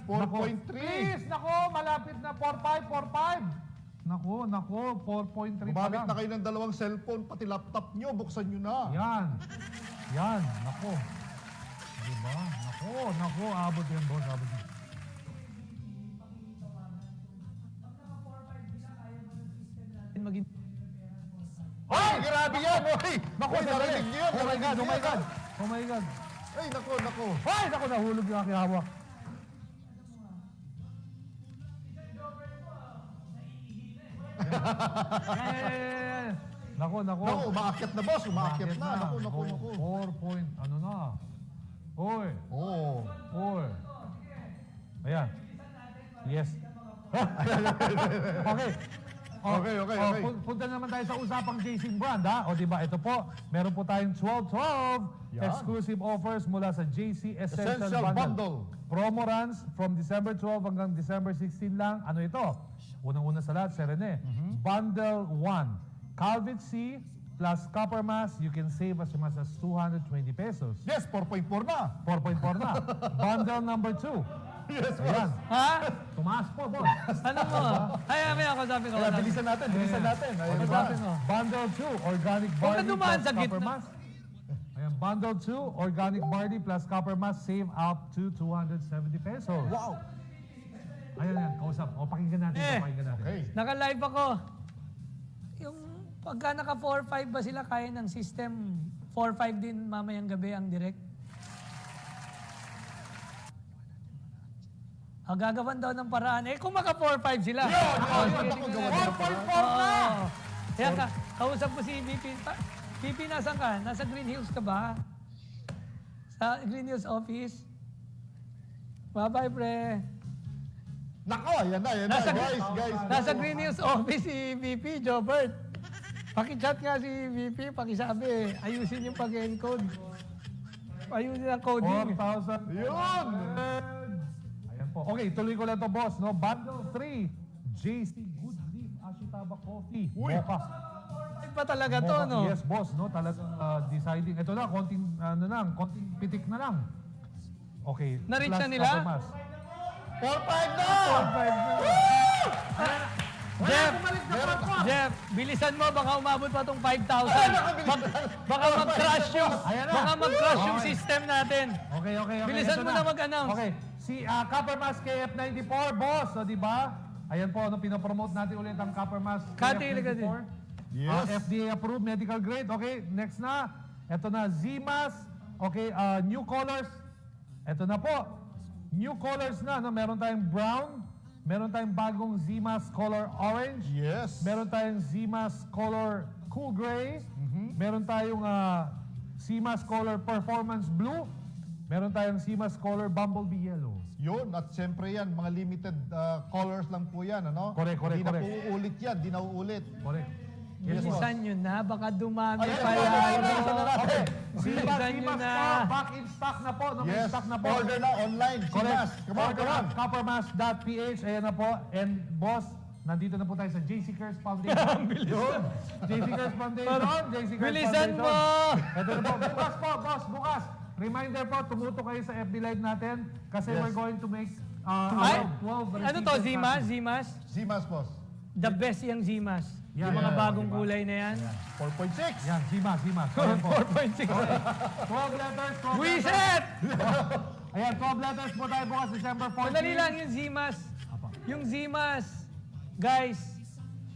[SPEAKER 3] 4.3.
[SPEAKER 1] Please, nako, malapit na 4.5. Nako, 4.3 pa
[SPEAKER 3] Gumamit
[SPEAKER 1] lang.
[SPEAKER 3] na kayo ng dalawang cellphone, pati laptop nyo, buksan nyo na.
[SPEAKER 1] Yan, nako. Diba? Nako, abot yan, boss, abot yan.
[SPEAKER 2] Maging...
[SPEAKER 3] Ay, grabe yan! Oy!
[SPEAKER 1] Nako,
[SPEAKER 3] narinig nyo yun!
[SPEAKER 1] Oh my God,
[SPEAKER 3] narinig
[SPEAKER 1] oh my
[SPEAKER 3] nyo
[SPEAKER 1] God.
[SPEAKER 3] yan.
[SPEAKER 1] Oh my God.
[SPEAKER 3] Ay, nako.
[SPEAKER 1] Ay, nako, nahulog yung aking hawak. Yan. Nako.
[SPEAKER 3] Nako, umaakyat na boss, umaakyat na. Nako.
[SPEAKER 1] 4 point, ano na. Oy.
[SPEAKER 3] Oh.
[SPEAKER 1] Ayan. Yes. Okay.
[SPEAKER 3] Okay.
[SPEAKER 1] Punta naman tayo sa usapang Jason Brand, ha? O, diba, ito po, meron po tayong 12-12
[SPEAKER 3] Yan.
[SPEAKER 1] exclusive offers mula sa JC Essential
[SPEAKER 3] Essential
[SPEAKER 1] Bundle.
[SPEAKER 3] Bundle.
[SPEAKER 1] Promo runs from December 12 hanggang December 16 lang. Ano ito? Unang-una sa lahat, Serene. Bundle 1. Calvit C plus Copper Mask, you can save as much as 220 pesos.
[SPEAKER 3] Yes, 4.4 na.
[SPEAKER 1] 4.4 na. Bundle number 2.
[SPEAKER 3] Yes,
[SPEAKER 1] Ayan.
[SPEAKER 2] Ha?
[SPEAKER 1] Tumaas po, boss.
[SPEAKER 2] Ano mo? Ay, may ako sabi ko.
[SPEAKER 3] Kaya bilisan natin. Ayun
[SPEAKER 1] Diba?
[SPEAKER 3] ba?
[SPEAKER 2] Sabi mo.
[SPEAKER 1] Bundle 2, organic
[SPEAKER 2] Huwag ka
[SPEAKER 1] barley
[SPEAKER 2] dumaan
[SPEAKER 1] plus
[SPEAKER 2] sa
[SPEAKER 1] copper
[SPEAKER 2] gitna.
[SPEAKER 1] mask. Ayan, bundle 2, organic barley plus copper mask, save up to 270 pesos.
[SPEAKER 3] Wow.
[SPEAKER 1] Ayan, kausap. O, pakinggan natin. Pakinggan natin.
[SPEAKER 3] Okay.
[SPEAKER 2] Naka-live ako. Yung pagka naka 4-5 ba sila kaya ng system, 4-5 din mamayang gabi ang direct? Gagawan daw ng paraan. Kung maka 4-5 sila.
[SPEAKER 3] Yun,
[SPEAKER 2] Sige,
[SPEAKER 3] gawan
[SPEAKER 2] sige.
[SPEAKER 3] ng paraan.
[SPEAKER 2] Oo. Kaya kausap ko si VP. VP, nasan ka? Nasa Green Hills ka ba? Sa Green Hills office? Bye-bye, pre.
[SPEAKER 3] Nako, ayan na. Guys.
[SPEAKER 2] Nasa Green Hills office si VP, Jobert. Pakichat nga si VP, pakisabi, ayusin yung pag-encode. Ayusin ang coding.
[SPEAKER 1] 4,000.
[SPEAKER 3] Yun.
[SPEAKER 1] Ayan po. Okay, tuloy ko lang to, boss. No? Bundle 3, JC Good Leaf Ashitaba Coffee.
[SPEAKER 3] Uy.
[SPEAKER 1] Mocha.
[SPEAKER 2] Ay pa talaga to,
[SPEAKER 1] Mocha.
[SPEAKER 2] no?
[SPEAKER 1] Yes, boss. No? Talagang deciding. Ito na, konting pitik na lang. Okay.
[SPEAKER 2] Na-reach
[SPEAKER 1] plus
[SPEAKER 2] na nila?
[SPEAKER 1] copper mask.
[SPEAKER 3] 4.5 na!
[SPEAKER 2] 4-5 na. Jeff, bilisan mo, baka umabot pa tong 5,000. Baka mag-crash yung,
[SPEAKER 1] Ayan na.
[SPEAKER 2] baka mag-crash yung
[SPEAKER 1] Okay.
[SPEAKER 2] system natin.
[SPEAKER 1] Okay.
[SPEAKER 2] Bilisan
[SPEAKER 1] Ito
[SPEAKER 2] mo na mag-announce.
[SPEAKER 1] Okay. Si Copper Mask KF94, boss. O, di ba? Ayan po, pinopromote natin ulit ang Copper Mask
[SPEAKER 2] Kati, ilagay din.
[SPEAKER 1] KF94.
[SPEAKER 3] Yes.
[SPEAKER 1] FDA approved, medical grade. Okay, next na. Ito na, Z-Mask. Okay, new colors. Ito na po. New colors na. No? Meron tayong brown. Meron tayong bagong Z-Mask color orange.
[SPEAKER 3] Yes.
[SPEAKER 1] Meron tayong Z-Mask color cool gray. Meron tayong Simas Color Performance Blue. Meron tayong Simas Color Bumblebee Yellow.
[SPEAKER 3] Yun, at siyempre yan, mga limited colors lang po yan, ano?
[SPEAKER 1] Correct.
[SPEAKER 3] Hindi na po uulit yan, di na uulit.
[SPEAKER 1] Correct. Yes, boss.
[SPEAKER 2] Bilisan nyo na, baka dumami
[SPEAKER 3] Ayan,
[SPEAKER 2] pa
[SPEAKER 3] bilisan
[SPEAKER 2] lalo.
[SPEAKER 3] na natin.
[SPEAKER 1] Simas
[SPEAKER 2] Bilisan nyo na.
[SPEAKER 1] po, back in stock na po. No, in
[SPEAKER 3] Yes,
[SPEAKER 1] stock na po.
[SPEAKER 3] order na online.
[SPEAKER 1] Correct.
[SPEAKER 3] Simas, come on,
[SPEAKER 1] Order
[SPEAKER 3] come on.
[SPEAKER 1] at coppermass.ph. Ayan na po. And boss, nandito na po tayo sa JC Cares Foundation. Yun. JC Cares Foundation. JC Cares
[SPEAKER 2] Bilisan
[SPEAKER 1] Foundation.
[SPEAKER 2] mo!
[SPEAKER 1] Ito na po. Bukas po, boss. Bukas. Reminder po, tumuto kayo sa FB Live natin kasi
[SPEAKER 3] Yes.
[SPEAKER 1] we're going to make
[SPEAKER 2] Ay,
[SPEAKER 1] 12
[SPEAKER 2] ano to, Zimas? Zimas?
[SPEAKER 3] Zimas, boss.
[SPEAKER 2] The best yung Zimas.
[SPEAKER 1] Yan,
[SPEAKER 2] Yung mga
[SPEAKER 1] yan,
[SPEAKER 2] bagong
[SPEAKER 1] diba?
[SPEAKER 2] kulay na yan.
[SPEAKER 3] 4.6.
[SPEAKER 1] Yan, Zimas. Ayan po.
[SPEAKER 2] 4.6.
[SPEAKER 1] 12 letters. 12 letters.
[SPEAKER 2] Wiset!
[SPEAKER 1] Ayan, 12 letters po tayo bukas, December 14.
[SPEAKER 2] Madali lang yung Zimas. Yung Zimas, guys,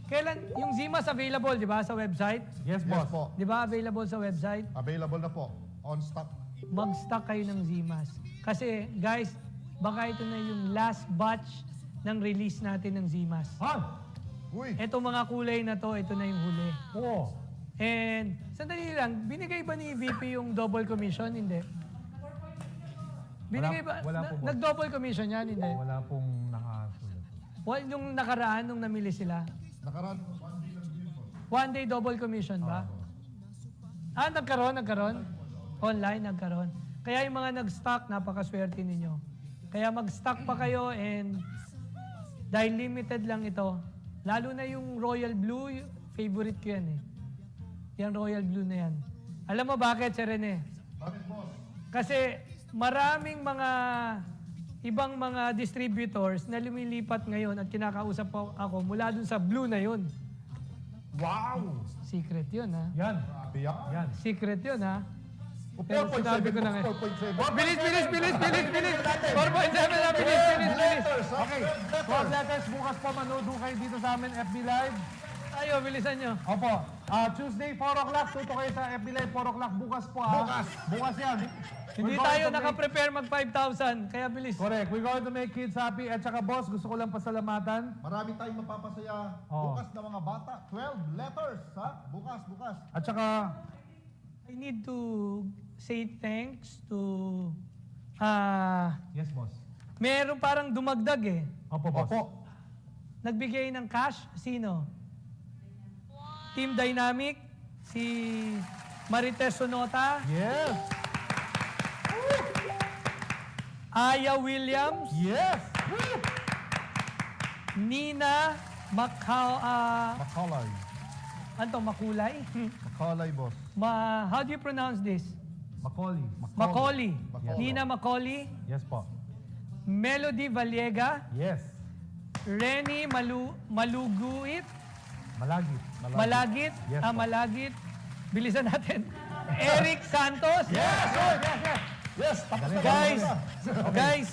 [SPEAKER 2] kailan, yung Zimas available, di ba, sa website?
[SPEAKER 1] Yes,
[SPEAKER 3] Yes
[SPEAKER 1] boss.
[SPEAKER 3] po.
[SPEAKER 2] Di ba, available sa website?
[SPEAKER 3] Available na po. On stock.
[SPEAKER 2] Mag-stock kayo ng Zimas. Kasi, guys, baka ito na yung last batch ng release natin ng Zimas.
[SPEAKER 1] Han!
[SPEAKER 3] Uy,
[SPEAKER 2] Ito mga kulay na to, ito na yung huli.
[SPEAKER 1] Oo.
[SPEAKER 2] And, sandali lang, binigay ba ni VP yung double commission? Hindi. Binigay ba?
[SPEAKER 1] Wala po, boss.
[SPEAKER 2] Nag-double commission yan? Hindi.
[SPEAKER 1] Wala pong nakasulat.
[SPEAKER 2] Nung nakaraan, nung namili sila,
[SPEAKER 3] nakaraan.
[SPEAKER 2] one day double commission ba? Nagkaroon? Online, nagkaroon. Kaya yung mga nag-stock, napakaswerte ninyo. Kaya mag-stock pa kayo and dahil limited lang ito, lalo na yung Royal Blue, favorite ko yan eh. Yan Royal Blue na yan. Alam mo bakit, Sir Rene?
[SPEAKER 3] Bakit, boss?
[SPEAKER 2] Kasi maraming mga ibang mga distributors na lumilipat ngayon at kinakausap po ako mula dun sa blue na yun.
[SPEAKER 1] Wow!
[SPEAKER 2] Secret yun, ha?
[SPEAKER 1] Yan.
[SPEAKER 3] Grabe yan.
[SPEAKER 1] Yan.
[SPEAKER 2] Secret yun, ha?
[SPEAKER 3] 4.7,
[SPEAKER 2] sinabi ko na nga.
[SPEAKER 3] 4.7.
[SPEAKER 2] Bilis! 4.7 na, bilis!
[SPEAKER 3] Letters, ha?
[SPEAKER 1] Okay, 12 letters. Bukas po manood kayo dito sa amin, FB Live.
[SPEAKER 2] Ayo, bilisan nyo.
[SPEAKER 1] Opo. Tuesday, 4 o'clock. Tuto kayo sa FB Live, 4 o'clock. Bukas po, ha? Bukas yan.
[SPEAKER 2] Hindi
[SPEAKER 1] We're going
[SPEAKER 2] tayo
[SPEAKER 1] to make-
[SPEAKER 2] nakaprepare mag 5,000, kaya bilis.
[SPEAKER 1] Correct. We're going to make kids happy. At saka, boss, gusto ko lang pasalamatan.
[SPEAKER 3] Marami tayong mapapasaya.
[SPEAKER 1] Oo.
[SPEAKER 3] Bukas na mga bata. 12 letters, ha? Bukas.
[SPEAKER 1] At saka,
[SPEAKER 2] I need to say thanks to...
[SPEAKER 1] yes, boss.
[SPEAKER 2] meron parang dumagdag eh.
[SPEAKER 1] Opo, boss.
[SPEAKER 2] Nagbigay ng cash, sino? Team Dynamic, si Marites Sonota,
[SPEAKER 1] Yes.
[SPEAKER 2] Aya Williams,
[SPEAKER 1] Yes.
[SPEAKER 2] Nina
[SPEAKER 3] Macaulay.
[SPEAKER 2] Makulay?
[SPEAKER 3] Macaulay, boss.
[SPEAKER 2] How do you pronounce this?
[SPEAKER 1] Macaulay.
[SPEAKER 2] Macaulay.
[SPEAKER 3] Macaulay.
[SPEAKER 2] Nina Macaulay,
[SPEAKER 1] Yes po.
[SPEAKER 2] Melody Valiega,
[SPEAKER 1] Yes.
[SPEAKER 2] Renny Maluguit,
[SPEAKER 1] Malagit.
[SPEAKER 2] Malagit,
[SPEAKER 1] Yes, po.
[SPEAKER 2] Malagit. Bilisan natin. Eric Santos.
[SPEAKER 3] Yes, sir! Yes, tapos na.
[SPEAKER 2] Guys,
[SPEAKER 3] tapos na.
[SPEAKER 2] guys,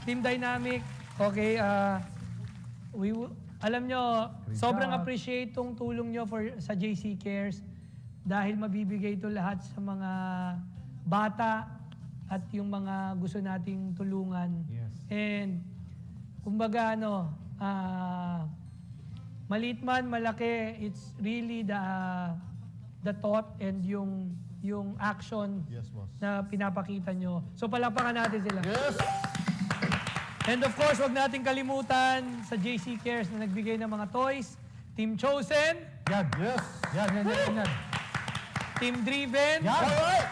[SPEAKER 2] Team Dynamic, okay, alam nyo,
[SPEAKER 1] Great
[SPEAKER 2] sobrang
[SPEAKER 1] job.
[SPEAKER 2] appreciate tong tulong nyo sa JC Cares dahil mabibigay ito lahat sa mga bata at yung mga gusto nating tulungan.
[SPEAKER 1] Yes.
[SPEAKER 2] And, kumbaga, maliit man, malaki, it's really the thought and yung action
[SPEAKER 3] Yes, boss.
[SPEAKER 2] na pinapakita nyo. So palakpakan natin sila.
[SPEAKER 3] Yes!
[SPEAKER 2] And of course, wag nating kalimutan sa JC Cares na nagbigay ng mga toys. Team Chosen,
[SPEAKER 1] Yan.
[SPEAKER 3] Yes!
[SPEAKER 1] Yan.
[SPEAKER 2] Team Driven,
[SPEAKER 1] Yan.
[SPEAKER 3] Alright!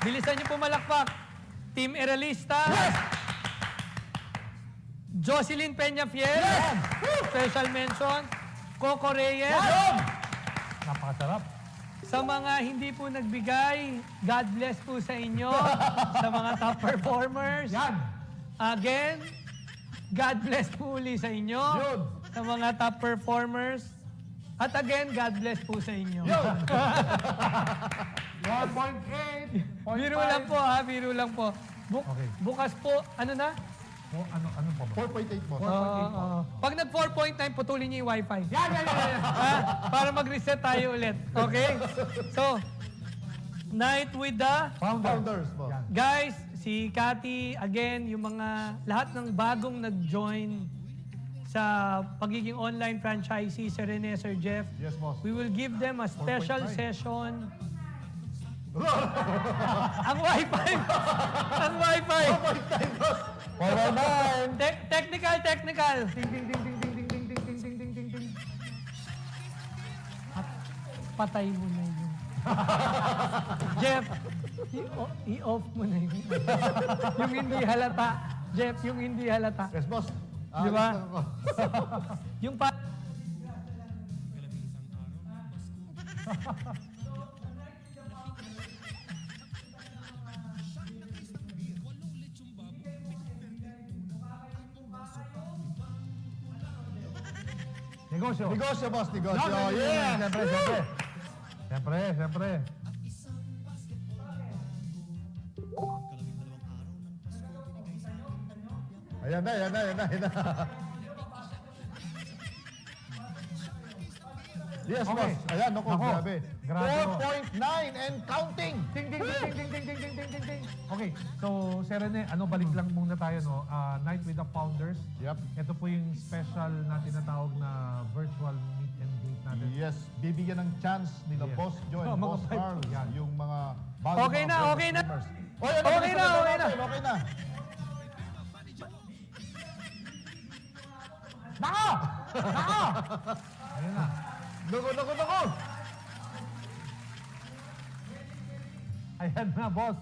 [SPEAKER 2] bilisan nyo pumalakpak. Team Eralista, Jocelyn Peña Fiel, special mention, Coco Reyes.
[SPEAKER 1] Napakasarap.
[SPEAKER 2] Sa mga hindi po nagbigay, God bless po sa inyo. Sa mga top performers.
[SPEAKER 1] Yan.
[SPEAKER 2] Again, God bless po uli sa inyo.
[SPEAKER 3] Yun.
[SPEAKER 2] Sa mga top performers. At again, God bless po sa inyo.
[SPEAKER 1] 1.8.
[SPEAKER 2] Biro lang po ha, biro lang po.
[SPEAKER 1] Okay.
[SPEAKER 2] Bukas po, ano na?
[SPEAKER 1] Ano pa ba?
[SPEAKER 3] 4.8, boss.
[SPEAKER 2] Pag nag 4.9, putulin niyo yung wifi.
[SPEAKER 1] Yan.
[SPEAKER 2] Ha? Para mag-reset tayo ulit. Okay? So, night with the
[SPEAKER 3] Founders, boss.
[SPEAKER 1] Yan.
[SPEAKER 2] guys, si Cathy, again, yung mga lahat ng bagong nag-join sa pagiging online franchisee, Sir Rene, Sir Jeff,
[SPEAKER 3] Yes, boss.
[SPEAKER 2] we will give them a special
[SPEAKER 3] 4.9.
[SPEAKER 2] session Ang wifi! Ang wifi!
[SPEAKER 3] 419.
[SPEAKER 2] Technical!
[SPEAKER 1] Ting, ting, ting, ting, ting, ting, ting, ting, ting, ting, ting, ting, ting.
[SPEAKER 2] Patay mo na yun. Jeff, i-off mo na yun. Yung hindi halata. Jeff, yung hindi halata.
[SPEAKER 3] Yes, boss.
[SPEAKER 2] Di ba?
[SPEAKER 3] alis na ako.
[SPEAKER 2] Yung pa...
[SPEAKER 1] Negosyo.
[SPEAKER 3] Negosyo, boss. Negosyo.
[SPEAKER 1] No,
[SPEAKER 3] Yeah.
[SPEAKER 1] Siyempre.
[SPEAKER 3] Ayan na. Yes,
[SPEAKER 1] Okay.
[SPEAKER 3] boss. Ayan, naku,
[SPEAKER 1] Nako,
[SPEAKER 3] grabe.
[SPEAKER 1] grabe, oh.
[SPEAKER 3] 4.9 and counting.
[SPEAKER 1] Ting, ting, ting, ting, ting, ting, ting, ting, ting, ting, ting. Okay, so Sir Rene, balik lang muna tayo, no? Night with the Founders.
[SPEAKER 3] Yep.
[SPEAKER 1] Ito po yung special na tinatawag na virtual meet and greet natin.
[SPEAKER 3] Yes, bibigyan ng chance nila
[SPEAKER 1] Yes.
[SPEAKER 3] Boss Joe and
[SPEAKER 1] Oh, mga
[SPEAKER 3] Boss
[SPEAKER 1] five.
[SPEAKER 3] Carl,
[SPEAKER 1] Yan.
[SPEAKER 3] yung mga bago
[SPEAKER 2] Okay
[SPEAKER 3] mga
[SPEAKER 2] na,
[SPEAKER 3] first
[SPEAKER 2] okay na.
[SPEAKER 3] streamers. Oy, ano
[SPEAKER 2] Okay
[SPEAKER 3] ba
[SPEAKER 2] na,
[SPEAKER 3] sabi
[SPEAKER 2] okay na.
[SPEAKER 3] natin? Okay na.
[SPEAKER 1] Nako! Ayun na.
[SPEAKER 3] Naku.
[SPEAKER 1] Ayan na, boss.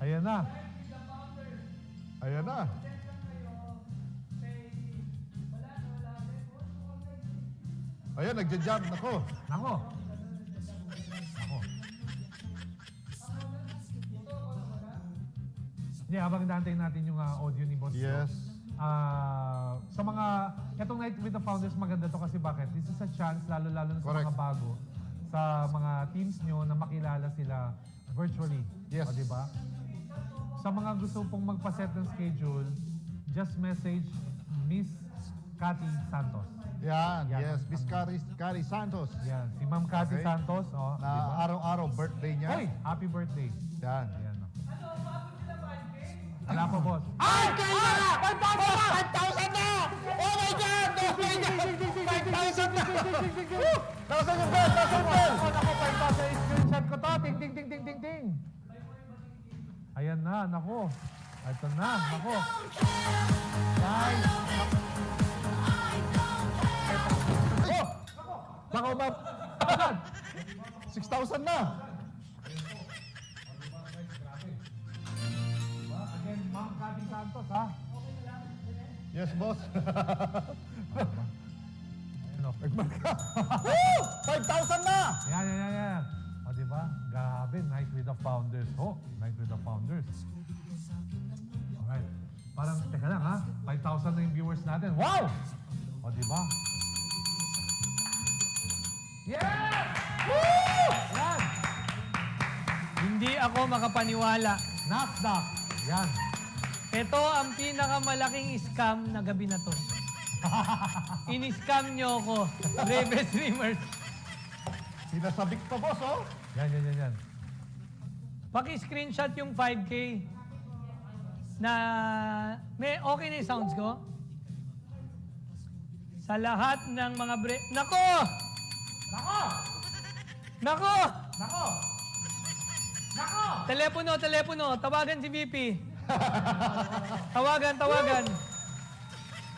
[SPEAKER 1] Ayan na.
[SPEAKER 3] Ayan na. Ayan, nagja-jump. Naku.
[SPEAKER 1] Nako. Hindi, habang naantayin natin yung audio ni Boss Joe.
[SPEAKER 3] Yes.
[SPEAKER 1] Sa mga, etong Night with the Founders, maganda to kasi bakit? This is a chance, lalo-lalo na sa
[SPEAKER 3] Correct.
[SPEAKER 1] mga bago, sa mga teams nyo na makilala sila virtually.
[SPEAKER 3] Yes.
[SPEAKER 1] O, diba? Sa mga gusto pong magpa-set ng schedule, just message Miss Cathy Santos.
[SPEAKER 3] Yan,
[SPEAKER 1] Yan.
[SPEAKER 3] yes. Miss Cari Santos.
[SPEAKER 1] Yan, si Ma'am Cathy
[SPEAKER 3] Okay.
[SPEAKER 1] Santos. O,
[SPEAKER 3] Na
[SPEAKER 1] diba?
[SPEAKER 3] araw-araw birthday niya.
[SPEAKER 1] Hoy, happy birthday.
[SPEAKER 3] Yan.
[SPEAKER 1] Ayan, o. Wala pa, boss.
[SPEAKER 3] Ay, kaya na! 5,000 na! Oh my God! Oh my God! 5,000 na! Nasaan yung bell? Nasaan yung bell?
[SPEAKER 1] Ako, 5,000 screenshot ko to. Ting, ting, ting, ting, ting, ting. Ayan na, nako. Ito na, nako. Nice.
[SPEAKER 3] Oh! Nako, ma'am. 6,000 na!
[SPEAKER 1] Again, Ma'am Cathy Santos, ha?
[SPEAKER 3] Yes, boss.
[SPEAKER 1] Ano?
[SPEAKER 3] Nagmarka. Woo! 5,000 na!
[SPEAKER 1] Yan. O, diba? Grabe, Night with the Founders. Oh, Night with the Founders. Alright. Parang, teka lang, ha? 5,000 na yung viewers natin. Wow! O, diba? Yes! Woo! Yan!
[SPEAKER 2] Hindi ako makapaniwala.
[SPEAKER 1] Nasdaq. Yan.
[SPEAKER 2] Ito ang pinakamalaking scam na gabi na to. In-scam nyo ako, Breve Streamers.
[SPEAKER 3] Sinasabik pa, boss, oh.
[SPEAKER 1] Yan.
[SPEAKER 2] Paki-screenshot yung 5K na may okay na yung sounds ko. Sa lahat ng mga Nako!
[SPEAKER 1] Nako!
[SPEAKER 2] Nako!
[SPEAKER 1] Nako! Nako!
[SPEAKER 2] Telepono. Tawagan si VP. Tawagan.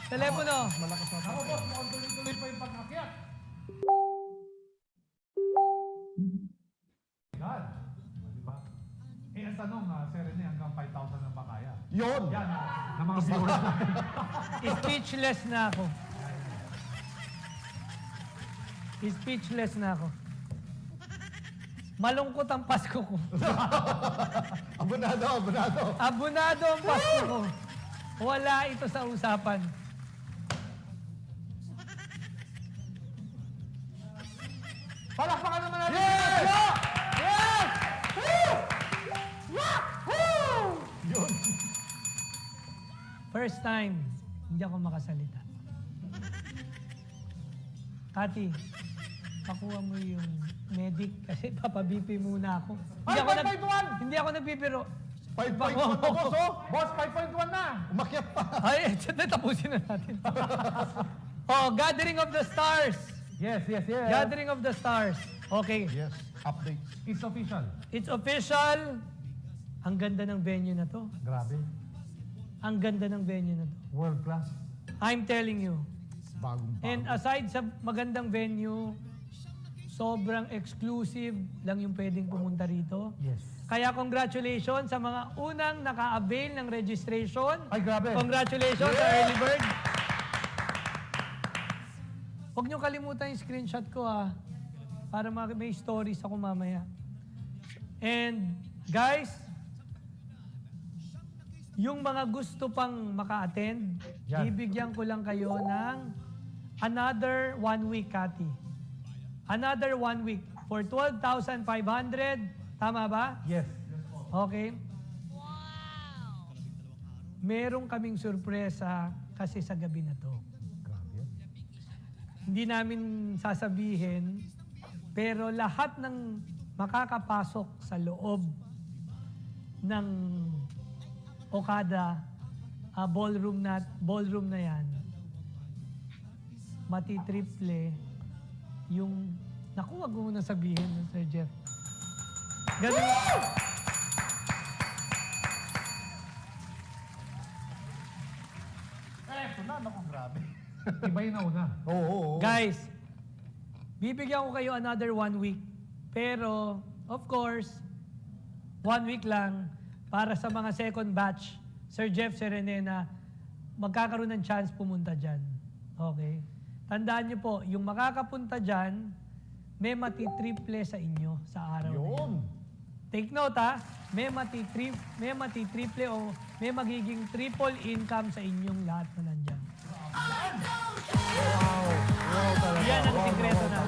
[SPEAKER 2] Telepono.
[SPEAKER 3] Malakas na
[SPEAKER 1] Nako, boss, mukhang tuloy-tuloy pa yung pag-akyat. God. Diba? Ang tanong, Sir Rene, hanggang 5,000 na ba kaya?
[SPEAKER 3] Yun!
[SPEAKER 1] Yan, na mga viewers natin.
[SPEAKER 2] Speechless na ako. Speechless na ako. Malungkot ang Pasko ko.
[SPEAKER 3] Abonado.
[SPEAKER 2] Abunado ang Pasko ko. Wala ito sa usapan.
[SPEAKER 1] Palakpakan naman natin!
[SPEAKER 2] Yes!
[SPEAKER 3] Yun.
[SPEAKER 2] First time, hindi ako makasalita. Kati, pakuha mo yung medic kasi papabipi muna ako.
[SPEAKER 1] Ay, 5.1!
[SPEAKER 2] Hindi ako nagbibiro.
[SPEAKER 3] 5.1 na, boss, oh.
[SPEAKER 1] Boss, 5.1 na!
[SPEAKER 3] Umakyat pa.
[SPEAKER 2] Ay, tapusin na natin. Oh, Gathering of the Stars.
[SPEAKER 1] Yes.
[SPEAKER 2] Gathering of the Stars. Okay.
[SPEAKER 3] Yes, updates.
[SPEAKER 1] It's official.
[SPEAKER 2] It's official. Ang ganda ng venue na to.
[SPEAKER 1] Grabe.
[SPEAKER 2] Ang ganda ng venue na to.
[SPEAKER 1] World class.
[SPEAKER 2] I'm telling you.
[SPEAKER 3] Bagong
[SPEAKER 2] And aside sa magandang venue, sobrang exclusive lang yung pwedeng pumunta rito.
[SPEAKER 1] Yes.
[SPEAKER 2] Kaya congratulations sa mga unang naka-avail ng registration.
[SPEAKER 1] Ay, grabe.
[SPEAKER 2] Congratulations sa early bird. Huwag niyo kalimutan yung screenshot ko para may stories ako mamaya. And guys, yung mga gusto pang maka-attend,
[SPEAKER 1] Yan.
[SPEAKER 2] bibigyan ko lang kayo ng another 1 week, Cathy. Another 1 week for 12,500. Tama ba?
[SPEAKER 1] Yes.
[SPEAKER 2] Okay. Meron kaming sorpresa kasi sa gabi na to.
[SPEAKER 1] Grabe.
[SPEAKER 2] Hindi namin sasabihin, pero lahat ng makakapasok sa loob ng Okada ballroom na yan, matitriple yung, naku, wag mo muna sabihin, Sir Jeff. Ganun.
[SPEAKER 3] Ito na, naku, grabe.
[SPEAKER 1] Iba yung nauna.
[SPEAKER 3] Oo.
[SPEAKER 2] Guys, bibigyan ko kayo another 1 week. Pero, of course, 1 week lang para sa mga second batch, Sir Jeff Serenena, magkakaroon ng chance pumunta dyan. Okay? Tandaan niyo po, yung makakapunta dyan, may matitriple sa inyo sa araw na yan.
[SPEAKER 3] Yun.
[SPEAKER 2] Take note may matitriple o may magiging triple income sa inyong lahat na nandyan.
[SPEAKER 1] Wow talaga.
[SPEAKER 2] Yan ang sikreto na.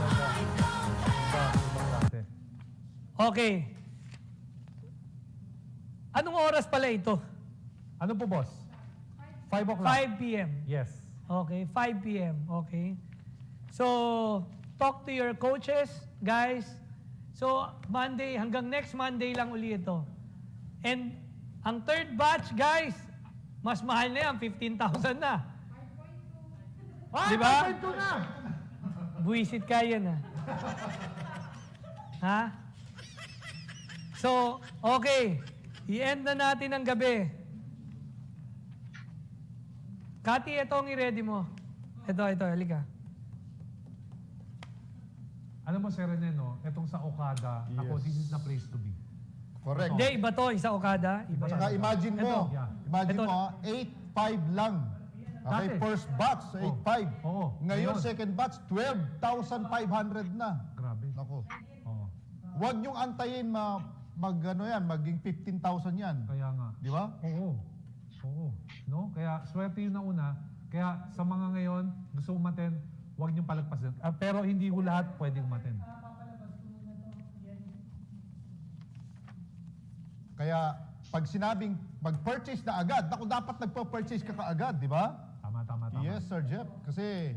[SPEAKER 1] Klase.
[SPEAKER 2] Okay. Anong oras pala ito?
[SPEAKER 1] Ano po, boss? 5 o'clock.
[SPEAKER 2] 5 p.m.
[SPEAKER 1] Yes.
[SPEAKER 2] Okay, 5 p.m. Okay. So, talk to your coaches, guys. So, Monday, hanggang next Monday lang uli ito. And, ang third batch, guys, mas mahal na yan, 15,000 na.
[SPEAKER 1] Ay,
[SPEAKER 2] Di ba?
[SPEAKER 1] 5.2 na!
[SPEAKER 2] Buisit ka yan, ha? So, okay. I-end na natin ang gabi. Kati, ito ang i-ready mo. Ito, halika.
[SPEAKER 1] Alam mo, Sereneno, itong sa Okada, ako,
[SPEAKER 3] Yes.
[SPEAKER 1] this is the place to be.
[SPEAKER 3] Correct.
[SPEAKER 2] Hindi, iba to, isa Okada. Iba
[SPEAKER 3] Saka
[SPEAKER 2] yan.
[SPEAKER 3] imagine mo,
[SPEAKER 2] Ito.
[SPEAKER 1] Yeah.
[SPEAKER 3] imagine
[SPEAKER 2] Ito.
[SPEAKER 3] mo, 8.5 lang. Okay,
[SPEAKER 1] Dati.
[SPEAKER 3] first batch, 8.5.
[SPEAKER 1] Oo.
[SPEAKER 3] Ngayon,
[SPEAKER 1] Ngayon.
[SPEAKER 3] second batch, 12,500 na.
[SPEAKER 1] Grabe.
[SPEAKER 3] Naku.
[SPEAKER 1] Oo.
[SPEAKER 3] Huwag niyong antayin maging 15,000 yan.
[SPEAKER 1] Kaya nga.
[SPEAKER 3] Di ba?
[SPEAKER 1] Oo. Oo. No? Kaya swerte yung nauna. Kaya sa mga ngayon, gusto umaten, huwag niyong palagpasin. Pero hindi ko lahat pwedeng umaten.
[SPEAKER 3] Kaya pag sinabing mag-purchase na agad, naku, dapat nagpo-purchase ka kaagad, di ba?
[SPEAKER 1] Tama.
[SPEAKER 3] Yes, Sir Jeff. Kasi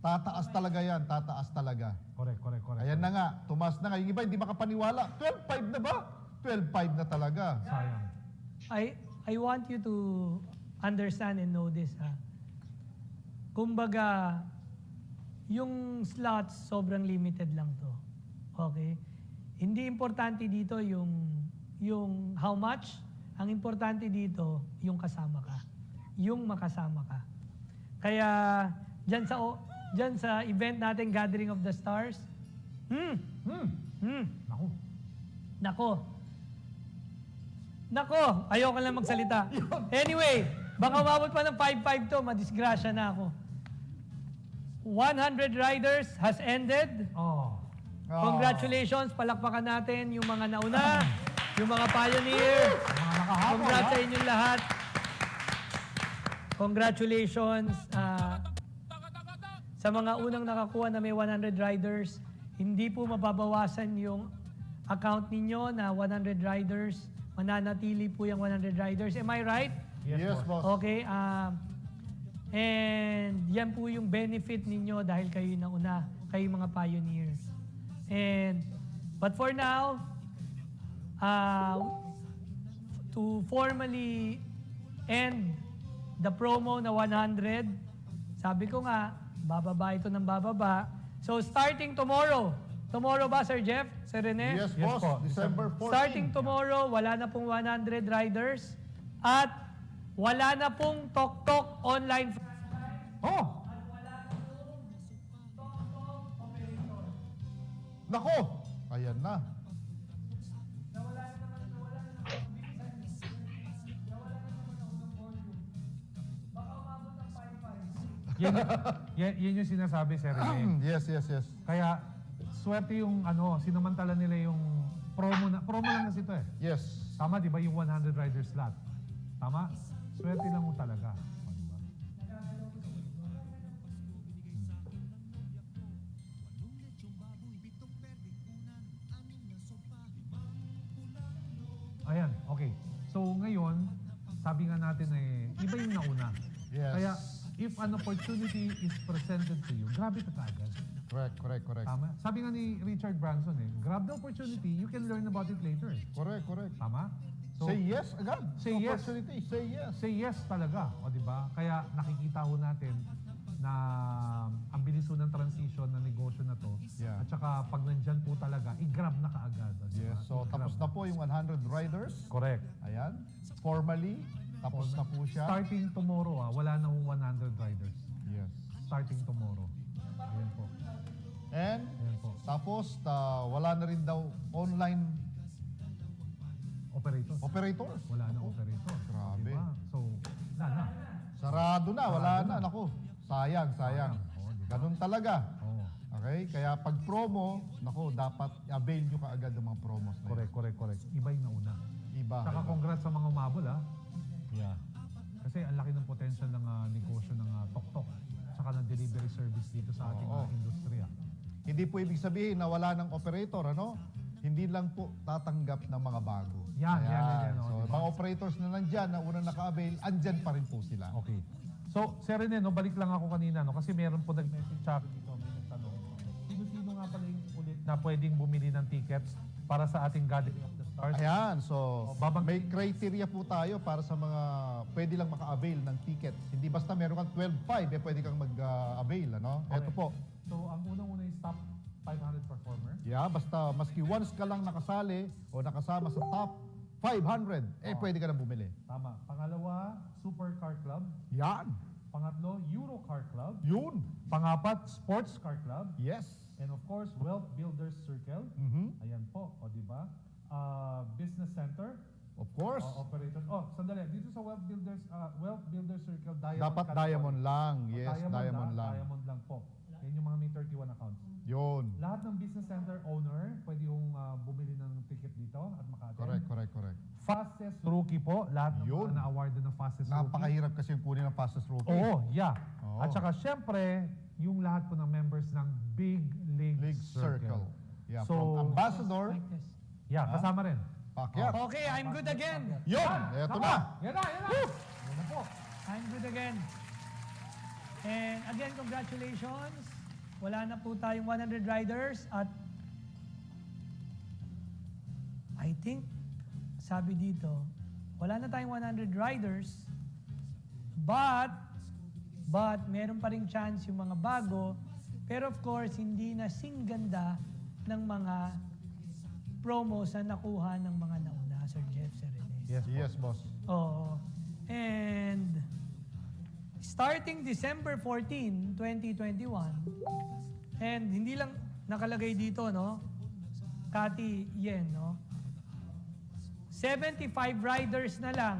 [SPEAKER 3] tataas talaga yan, tataas talaga.
[SPEAKER 1] Correct.
[SPEAKER 3] Ayan na nga, tumas na nga. Yung iba hindi makapaniwala. 12.5 na ba? 12.5 na talaga.
[SPEAKER 1] Sayang.
[SPEAKER 2] I want you to understand and know this, Kumbaga, yung slots sobrang limited lang to. Okay? Hindi importante dito yung how much. Ang importante dito, yung kasama ka. Yung makasama ka. Kaya, dyan sa event natin, Gathering of the Stars, Nako, ayoko lang magsalita. Anyway, baka umabot pa ng 5-5 to, madisgrasya na ako. 100 riders has ended.
[SPEAKER 1] Oh.
[SPEAKER 2] Congratulations, palakpakan natin yung mga nauna, yung mga pioneer.
[SPEAKER 1] Mga nakahabol,
[SPEAKER 2] Congrats
[SPEAKER 1] ha?
[SPEAKER 2] sa inyong lahat. Congratulations sa mga unang nakakuha na may 100 riders. Hindi po mababawasan yung account ninyo na 100 riders. Mananatili po yung 100 riders. Am I right?
[SPEAKER 3] Yes, boss.
[SPEAKER 2] Okay. And yan po yung benefit ninyo dahil kayo yung nauna, kayo yung mga pioneers. But for now, to formally end the promo na 100, sabi ko nga, bababa ito ng bababa. So starting tomorrow, Tomorrow ba, Sir Jeff? Sir Rene?
[SPEAKER 3] Yes,
[SPEAKER 1] Yes
[SPEAKER 3] boss.
[SPEAKER 1] po.
[SPEAKER 3] December 14.
[SPEAKER 2] Starting tomorrow, wala na pong 100 riders at wala na pong Tok online.
[SPEAKER 1] Oh!
[SPEAKER 3] Nako! Ayan na.
[SPEAKER 1] Yan yung sinasabi, Sir Rene.
[SPEAKER 3] Yes.
[SPEAKER 1] Kaya, swerte yung sinamantala nila yung promo lang kasi ito eh.
[SPEAKER 3] Yes.
[SPEAKER 1] Tama, di ba yung 100 riders slot? Tama? Swerte lang mo talaga. O, di ba? Ayan, okay. So ngayon, sabi nga natin iba yung nauna.
[SPEAKER 3] Yes.
[SPEAKER 1] Kaya, if an opportunity is presented to you, grabe ka agad.
[SPEAKER 3] Correct.
[SPEAKER 1] Tama? Sabi nga ni Richard Branson grab the opportunity, you can learn about it later.
[SPEAKER 3] Correct.
[SPEAKER 1] Tama?
[SPEAKER 3] Say yes agad.
[SPEAKER 1] Say yes.
[SPEAKER 3] Opportunity, say yes.
[SPEAKER 1] Say yes talaga, o di ba? Kaya nakikita ho natin na ang bilis ho ng transition ng negosyo na to.
[SPEAKER 3] Yeah.
[SPEAKER 1] At saka pag nandyan po talaga, i-grab na kaagad. o di ba?
[SPEAKER 3] Yes. So,
[SPEAKER 1] I-grab
[SPEAKER 3] tapos na po yung 100 riders.
[SPEAKER 1] Correct.
[SPEAKER 3] Ayan. Formally, tapos na po siya.
[SPEAKER 1] Starting tomorrow, wala na hong 100 riders.
[SPEAKER 3] Yes.
[SPEAKER 1] Starting tomorrow. Ayan po.
[SPEAKER 3] And,
[SPEAKER 1] Ayan po.
[SPEAKER 3] tapos, wala na rin daw online
[SPEAKER 1] Operators.
[SPEAKER 3] operators.
[SPEAKER 1] Wala na operator.
[SPEAKER 3] Grabe.
[SPEAKER 1] Diba? So, na.
[SPEAKER 3] Sarado na, wala
[SPEAKER 1] Sarado
[SPEAKER 3] na.
[SPEAKER 1] na.
[SPEAKER 3] Naku, sayang.
[SPEAKER 1] Oo, diba?
[SPEAKER 3] Ganun talaga.
[SPEAKER 1] Oo.
[SPEAKER 3] Okay? Kaya pag promo, naku, dapat avail nyo kaagad ng mga promos na yun.
[SPEAKER 1] Correct. Iba yung nauna.
[SPEAKER 3] Iba.
[SPEAKER 1] Saka congrats sa mga umabol, ha?
[SPEAKER 3] Yeah.
[SPEAKER 1] Kasi ang laki ng potential ng negosyo ng Tok-Tok. Saka ng delivery service dito sa ating
[SPEAKER 3] Oo.
[SPEAKER 1] industriya.
[SPEAKER 3] Hindi po ibig sabihin na wala ng operator, ano? Hindi lang po tatanggap ng mga bago.
[SPEAKER 1] Yan.
[SPEAKER 3] So,
[SPEAKER 1] Diba?
[SPEAKER 3] mga operators na nandyan, na unang naka-avail, andyan pa rin po sila.
[SPEAKER 1] Okay. So, Sir Rene, balik lang ako kanina, kasi meron po nag-message sa akin dito, may nagtanong. Sino nga pala yung ulit na pwedeng bumili ng tickets para sa ating Gathering of the Stars?
[SPEAKER 3] Ayan, so
[SPEAKER 1] babang-
[SPEAKER 3] may criteria po tayo para sa mga pwede lang maka-avail ng tickets. Hindi basta meron kang 12.5, pwede kang mag-avail, ano?
[SPEAKER 1] Correct.
[SPEAKER 3] Ito po.
[SPEAKER 1] So, ang unang-una is top 500 performer.
[SPEAKER 3] Yeah, basta maski once ka lang nakasali o nakasama sa top 500, pwede ka nang bumili.
[SPEAKER 1] Tama. Pangalawa, Super Car Club.
[SPEAKER 3] Yan.
[SPEAKER 1] Pangatlo, Euro Car Club.
[SPEAKER 3] Yun.
[SPEAKER 1] Pangapat, Sports Car Club.
[SPEAKER 3] Yes.
[SPEAKER 1] And of course, Wealth Builders Circle.
[SPEAKER 3] Mhm.
[SPEAKER 1] Ayan po, o di ba? Business Center.
[SPEAKER 3] Of course.
[SPEAKER 1] Operators. Sandali. Dito sa Wealth Builders Circle, Diamond
[SPEAKER 3] Dapat
[SPEAKER 1] category.
[SPEAKER 3] diamond lang. Yes,
[SPEAKER 1] Diamond
[SPEAKER 3] diamond lang.
[SPEAKER 1] Diamond lang po. Yan yung mga may 31 accounts.
[SPEAKER 3] Yun.
[SPEAKER 1] Lahat ng business center owner, pwede yung bumili ng ticket dito at maka-attend.
[SPEAKER 3] Correct.
[SPEAKER 1] Fastest rookie po. Lahat ng
[SPEAKER 3] Yun.
[SPEAKER 1] mga na-awardan ng fastest rookie.
[SPEAKER 3] Napakahirap kasi yung kunin ng fastest rookie.
[SPEAKER 1] Oo, yeah.
[SPEAKER 3] Oo.
[SPEAKER 1] At saka syempre, yung lahat po ng members ng Big League,
[SPEAKER 3] League Circle. Yeah,
[SPEAKER 1] So,
[SPEAKER 3] from ambassador,
[SPEAKER 2] Like this.
[SPEAKER 1] yeah, kasama rin.
[SPEAKER 3] pakyat.
[SPEAKER 2] Okay, I'm good again.
[SPEAKER 3] Yun! Eto na!
[SPEAKER 1] Yan na. Yan na po.
[SPEAKER 2] I'm good again. And again, congratulations. Wala na po tayong 100 riders at I think, sabi dito, wala na tayong 100 riders but meron pa ring chance yung mga bago. Pero of course, hindi na singganda ng mga promos na nakuha ng mga nauna, Sir Jeff, Sir Rene.
[SPEAKER 1] Yes po.
[SPEAKER 3] Yes, boss.
[SPEAKER 2] Oo. And starting December 14, 2021, and hindi lang nakalagay dito, no? Kati Yen, no? 75 riders na lang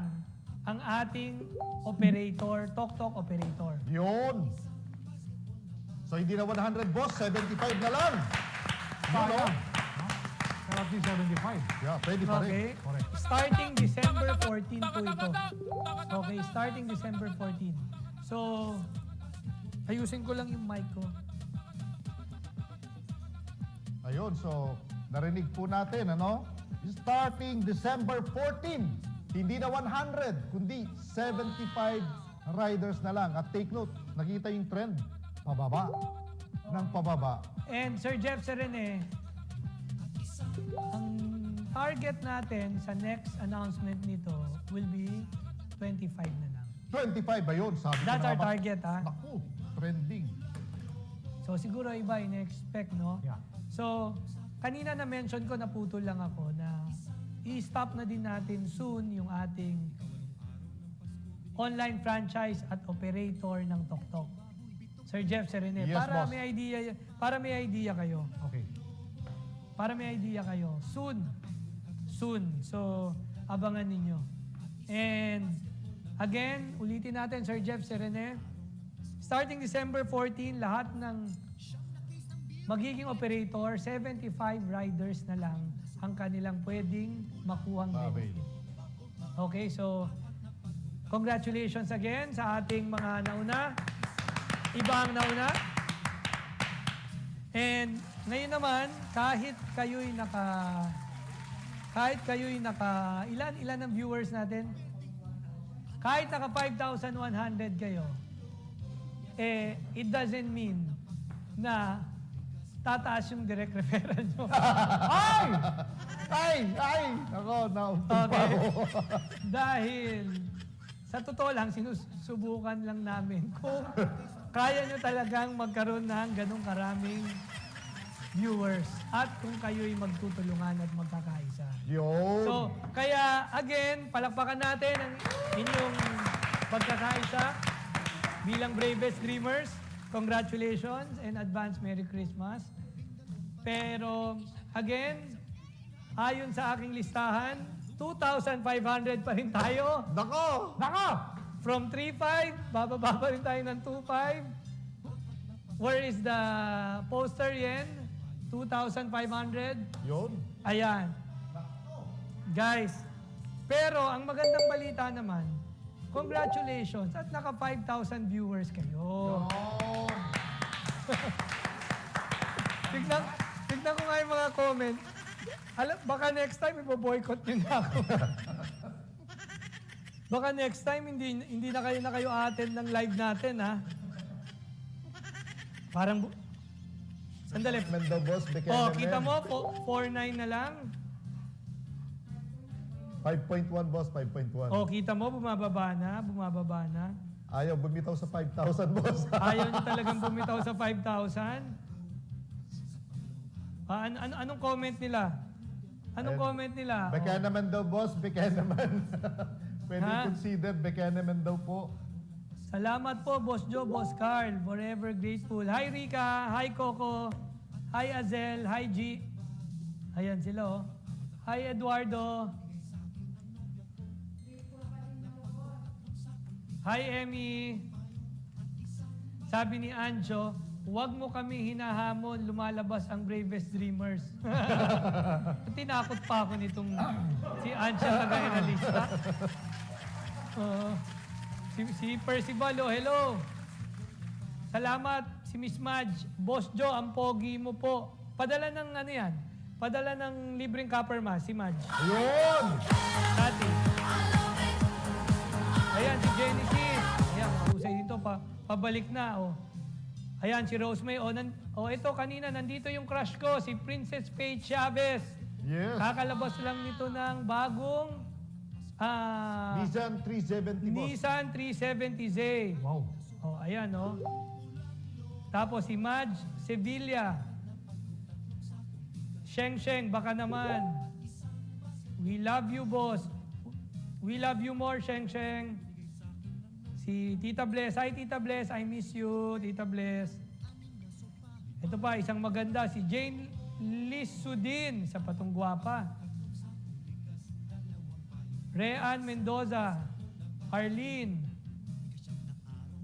[SPEAKER 2] ang ating operator, Tok-Tok operator.
[SPEAKER 3] Yun! So, hindi na 100, boss. 75 na lang. Yun,
[SPEAKER 1] Sayang.
[SPEAKER 3] oh.
[SPEAKER 1] Sarap din 75.
[SPEAKER 3] Yeah, pwede pa rin.
[SPEAKER 2] Okay?
[SPEAKER 1] Correct.
[SPEAKER 2] Starting December 14 po ito. Okay, starting December 14. So, ayusin ko lang yung mic ko.
[SPEAKER 3] Ayun, so, narinig po natin, ano? Starting December 14, hindi na 100, kundi 75 riders na lang. At take note, nakita yung trend, pababa. Ng pababa.
[SPEAKER 2] And Sir Jeff, Sir Rene, ang target natin sa next announcement nito will be 25 na lang.
[SPEAKER 3] 25 ba yun? Sabi ko
[SPEAKER 2] That's
[SPEAKER 3] na
[SPEAKER 2] our
[SPEAKER 3] ba?
[SPEAKER 2] target, ha?
[SPEAKER 3] Naku, trending.
[SPEAKER 2] So siguro iba in-expect, no?
[SPEAKER 1] Yeah.
[SPEAKER 2] So, kanina na-mention ko, naputol lang ako na i-stop na din natin soon yung ating online franchise at operator ng TokTok. Sir Jeff, Sir Rene,
[SPEAKER 3] Yes,
[SPEAKER 2] para
[SPEAKER 3] boss.
[SPEAKER 2] may idea kayo.
[SPEAKER 1] Okay.
[SPEAKER 2] Para may idea kayo. Soon. Soon. So, abangan ninyo. And again, ulitin natin, Sir Jeff, Sir Rene, starting December 14, lahat ng magiging operator, 75 riders na lang ang kanilang pwedeng makuhang
[SPEAKER 3] Mabay.
[SPEAKER 2] benefit. Okay, so congratulations again sa ating mga nauna. Iba ang nauna. And ngayon naman, kahit kayo'y ilan ang viewers natin? Kahit naka 5,100 kayo, it doesn't mean na tataas yung direct referral nyo.
[SPEAKER 3] Ay! Ako, nauntog pa
[SPEAKER 2] Okay.
[SPEAKER 3] ako.
[SPEAKER 2] Dahil, sa totoo lang, sinusubukan lang namin kung kaya nyo talagang magkaroon ng ganong karaming viewers at kung kayo'y magtutulungan at magkakaisa.
[SPEAKER 3] Yun.
[SPEAKER 2] So, kaya again, palakpakan natin ang inyong pagkakaisa bilang Bravest Dreamers. Congratulations and advance Merry Christmas. Pero again, ayon sa aking listahan, 2,500 pa rin tayo.
[SPEAKER 3] Nako!
[SPEAKER 2] From 3,500, bababa pa rin tayo ng 2,500. Where is the poster yen? 2,500.
[SPEAKER 3] Yun.
[SPEAKER 2] Ayan. Guys, pero ang magandang balita naman, congratulations at naka 5,000 viewers kayo. Tignan ko nga yung mga comment. Baka next time ibo-boycott nyo na ako. Baka next time hindi na kayo attend ng live natin, ha? Parang sandali.
[SPEAKER 3] Mendo boss,
[SPEAKER 2] Oh, kita mo, 4.9 na lang.
[SPEAKER 3] 5.1 boss, 5.1.
[SPEAKER 2] Oh, kita mo, bumababa na.
[SPEAKER 3] Ayaw, bumitaw sa 5,000 boss.
[SPEAKER 2] Ayaw niyo talagang bumitaw sa 5,000? Anong comment nila? Anong
[SPEAKER 3] Ayun.
[SPEAKER 2] comment nila?
[SPEAKER 3] Beka naman daw boss, beka naman. Pwede
[SPEAKER 2] Ha?
[SPEAKER 3] consider, beka naman daw po.
[SPEAKER 2] Salamat po, Boss Joe, Boss Carl. Forever grateful. Hi, Rika. Hi, Coco. Hi, Azel. Hi, G. Ayan sila, oh. Hi, Eduardo. Hi, Emmy. Sabi ni Anjo, huwag mo kami hinahamon, lumalabas ang Bravest Dreamers. Tinakot pa ako nitong si Anjo taga-analista. Si Percival, oh, hello. Salamat, si Miss Madge. Boss Joe, ang pogi mo po. Padala ng ano yan? Padala ng libreng copper mask, si Madge.
[SPEAKER 3] Yun!
[SPEAKER 2] Tati. Ayan, si Genesis. Ayan, mahusay dito. Pabalik na, oh. Ayan, si Rosemay. Ito, kanina, nandito yung crush ko, si Princess Faith Chavez.
[SPEAKER 3] Yes.
[SPEAKER 2] Kakalabas lang nito ng bagong
[SPEAKER 3] Nissan 370 boss.
[SPEAKER 2] Nissan 370Z.
[SPEAKER 1] Wow.
[SPEAKER 2] Oh, ayan, oh. Tapos si Madge Sevilla. Sheng, baka naman. We love you, boss. We love you more, Sheng. Si Tita Bless. Hi, Tita Bless. I miss you, Tita Bless. Ito pa, isang maganda. Si Jane Lisudin sa Patungguapa. Rean Mendoza. Arlene.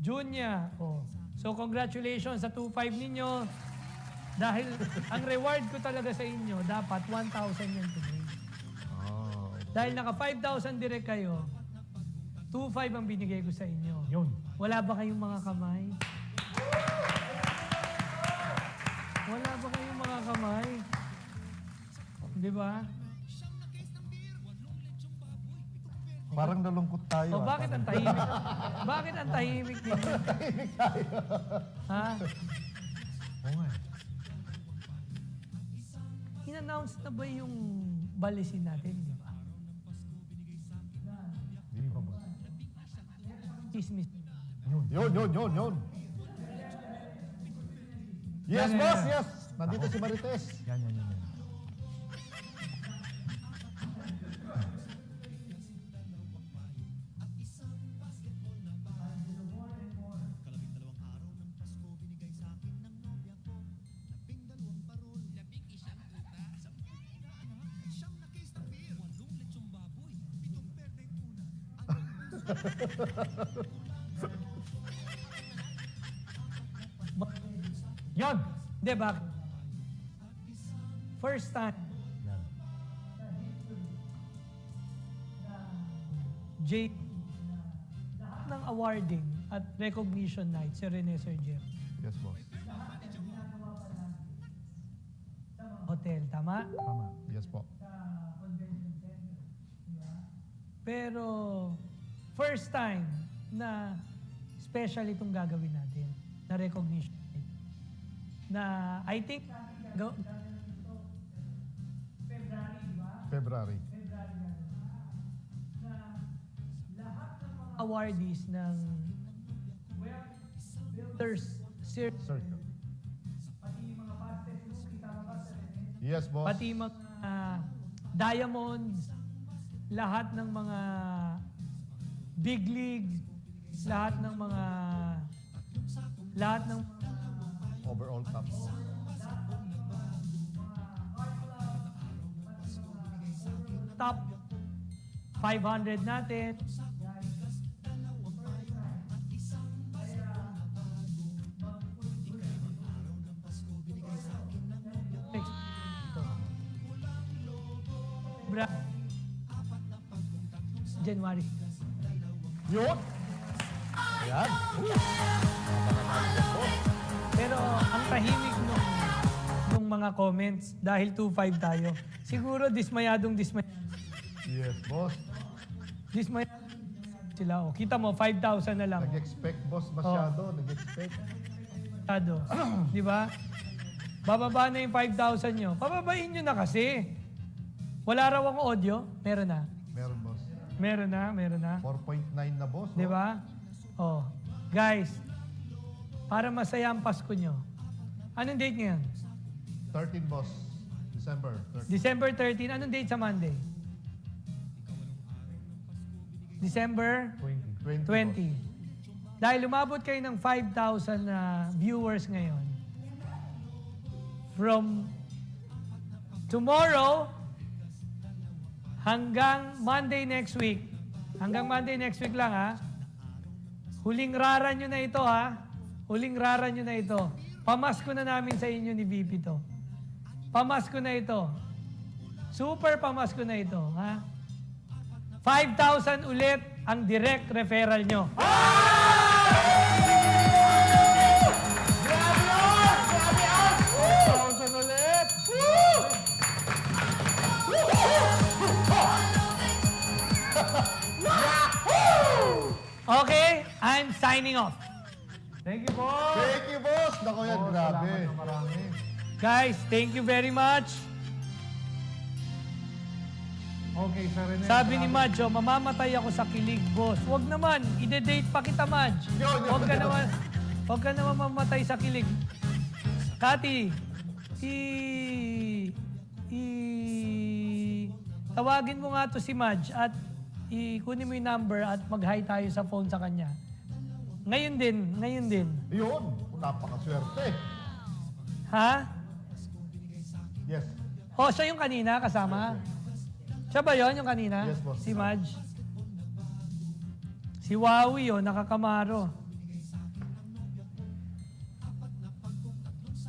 [SPEAKER 2] Junya. Oh. So, congratulations sa 2.5 ninyo. Dahil ang reward ko talaga sa inyo, dapat 1,000 yan today.
[SPEAKER 3] Oh.
[SPEAKER 2] Dahil naka 5,000 direct kayo, 2.5 ang binigay ko sa inyo.
[SPEAKER 1] Yun.
[SPEAKER 2] Wala ba kayong mga kamay? Wala ba kayong mga kamay? Di ba?
[SPEAKER 3] Parang nalungkot tayo.
[SPEAKER 2] O bakit ang tahimik? Bakit ang tahimik ninyo?
[SPEAKER 3] Tahimik tayo.
[SPEAKER 2] Ha?
[SPEAKER 1] Oo nga.
[SPEAKER 2] In-announce na ba yung balisin natin, di ba?
[SPEAKER 1] Hindi pa, boss.
[SPEAKER 2] Chismis.
[SPEAKER 1] Yun.
[SPEAKER 3] Yun. Yes,
[SPEAKER 1] Yan,
[SPEAKER 3] boss,
[SPEAKER 1] yan.
[SPEAKER 3] yes. Nandito si Marites.
[SPEAKER 1] Yan. Yan!
[SPEAKER 2] Hindi, bakit? First time,
[SPEAKER 1] Yan.
[SPEAKER 2] Jake, lahat ng awarding at recognition night si Rene Sir Jeff.
[SPEAKER 3] Yes, boss.
[SPEAKER 2] Hotel, tama?
[SPEAKER 1] Tama.
[SPEAKER 3] Yes po.
[SPEAKER 2] Pero first time na special itong gagawin natin na recognition night. Na I think
[SPEAKER 3] February.
[SPEAKER 2] awardees ng Builders Circle,
[SPEAKER 3] Circle. Yes, boss.
[SPEAKER 2] pati mga diamonds, lahat ng mga big league, lahat ng
[SPEAKER 3] Overall top.
[SPEAKER 2] top 500 natin. Next. Ito. January.
[SPEAKER 3] Yun! Ayan.
[SPEAKER 2] Pero ang tahimik nung mga comments, dahil 2-5 tayo, siguro dismayadong
[SPEAKER 3] Yes, boss.
[SPEAKER 2] sila. O, kita mo, 5,000 na lang.
[SPEAKER 3] Nag-expect, boss, masyado. Nag-expect.
[SPEAKER 2] Di ba? Bababa na yung 5,000 nyo. Pababain nyo na kasi. Wala raw ang audio? Meron na.
[SPEAKER 3] Meron, boss.
[SPEAKER 2] Meron na.
[SPEAKER 3] 4.9 na, boss.
[SPEAKER 2] Di ba? Oh. Guys, para masaya ang Pasko nyo. Anong date ngayon?
[SPEAKER 3] 13, boss. December 13.
[SPEAKER 2] December 13. Anong date sa Monday? December
[SPEAKER 3] 20.
[SPEAKER 2] 20. Dahil umabot kayo ng 5,000 na viewers ngayon, from tomorrow hanggang Monday next week lang ha, huling rara nyo na ito ha, pamasko na namin sa inyo ni VP to. Pamasko na ito. Super pamasko na ito ha. 5,000 ulit ang direct referral nyo. Okay, I'm signing off.
[SPEAKER 1] Thank you po!
[SPEAKER 3] Thank you, boss. Naku yan,
[SPEAKER 1] Oh,
[SPEAKER 3] grabe.
[SPEAKER 1] salamat na marami.
[SPEAKER 2] Guys, thank you very much.
[SPEAKER 1] Okay, Sir Rene.
[SPEAKER 2] Sabi ni
[SPEAKER 1] salamat.
[SPEAKER 2] Madge, mamamatay ako sa kilig, boss. Huwag naman, ide-date pa kita, Madge. Huwag ka naman mamatay sa kilig. Kati, tawagin mo nga to si Madge at kunin mo yung number at mag-hi tayo sa phone sa kanya. Ngayon din.
[SPEAKER 3] Yun. Napakaswerte.
[SPEAKER 2] Ha?
[SPEAKER 3] Yes.
[SPEAKER 2] Oh, siya yung kanina kasama? Siya ba yun, yung kanina?
[SPEAKER 3] Yes, boss.
[SPEAKER 2] Si Madge? Si Wawi, oh, nakakamaro.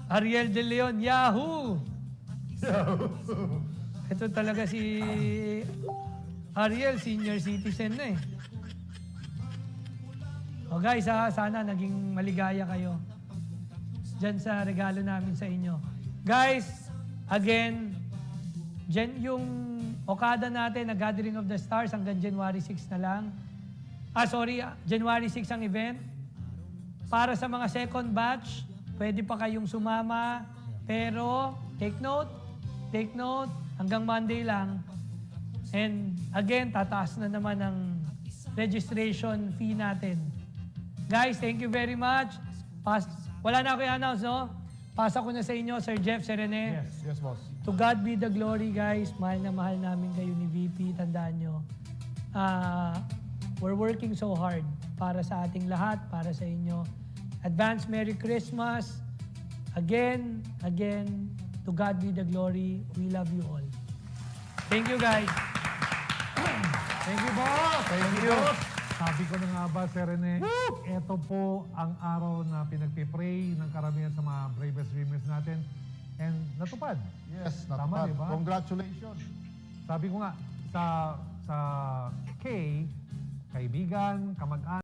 [SPEAKER 2] Ariel De Leon, Yahoo! Ito talaga si Ariel, senior citizen na eh. O guys, sana naging maligaya kayo dyan sa regalo namin sa inyo. Guys, again, yung Okada natin na Gathering of the Stars hanggang January 6 na lang. January 6 ang event. Para sa mga second batch, pwede pa kayong sumama. Pero, take note, hanggang Monday lang. And again, tataas na naman ang registration fee natin. Guys, thank you very much. Wala na ako i-announce, no? Pasa ko na sa inyo, Sir Jeff, Sir Rene.
[SPEAKER 1] Yes.
[SPEAKER 3] Yes, boss.
[SPEAKER 2] To God be the glory, guys. Mahal na mahal namin kayo ni VP. Tandaan nyo. We're working so hard para sa ating lahat, para sa inyo. Advance Merry Christmas. Again, to God be the glory. We love you all. Thank you, guys.
[SPEAKER 1] Thank you, boss! Thank you! Sabi ko na nga ba, Sir Rene, ito po ang araw na pinagpipray ng karamihan sa mga bravest dreamers natin. And natupad.
[SPEAKER 3] Yes,
[SPEAKER 1] Tama,
[SPEAKER 3] natupad.
[SPEAKER 1] diba?
[SPEAKER 3] Congratulations.
[SPEAKER 1] Sabi ko nga, sa kaibigan, kamag-anak,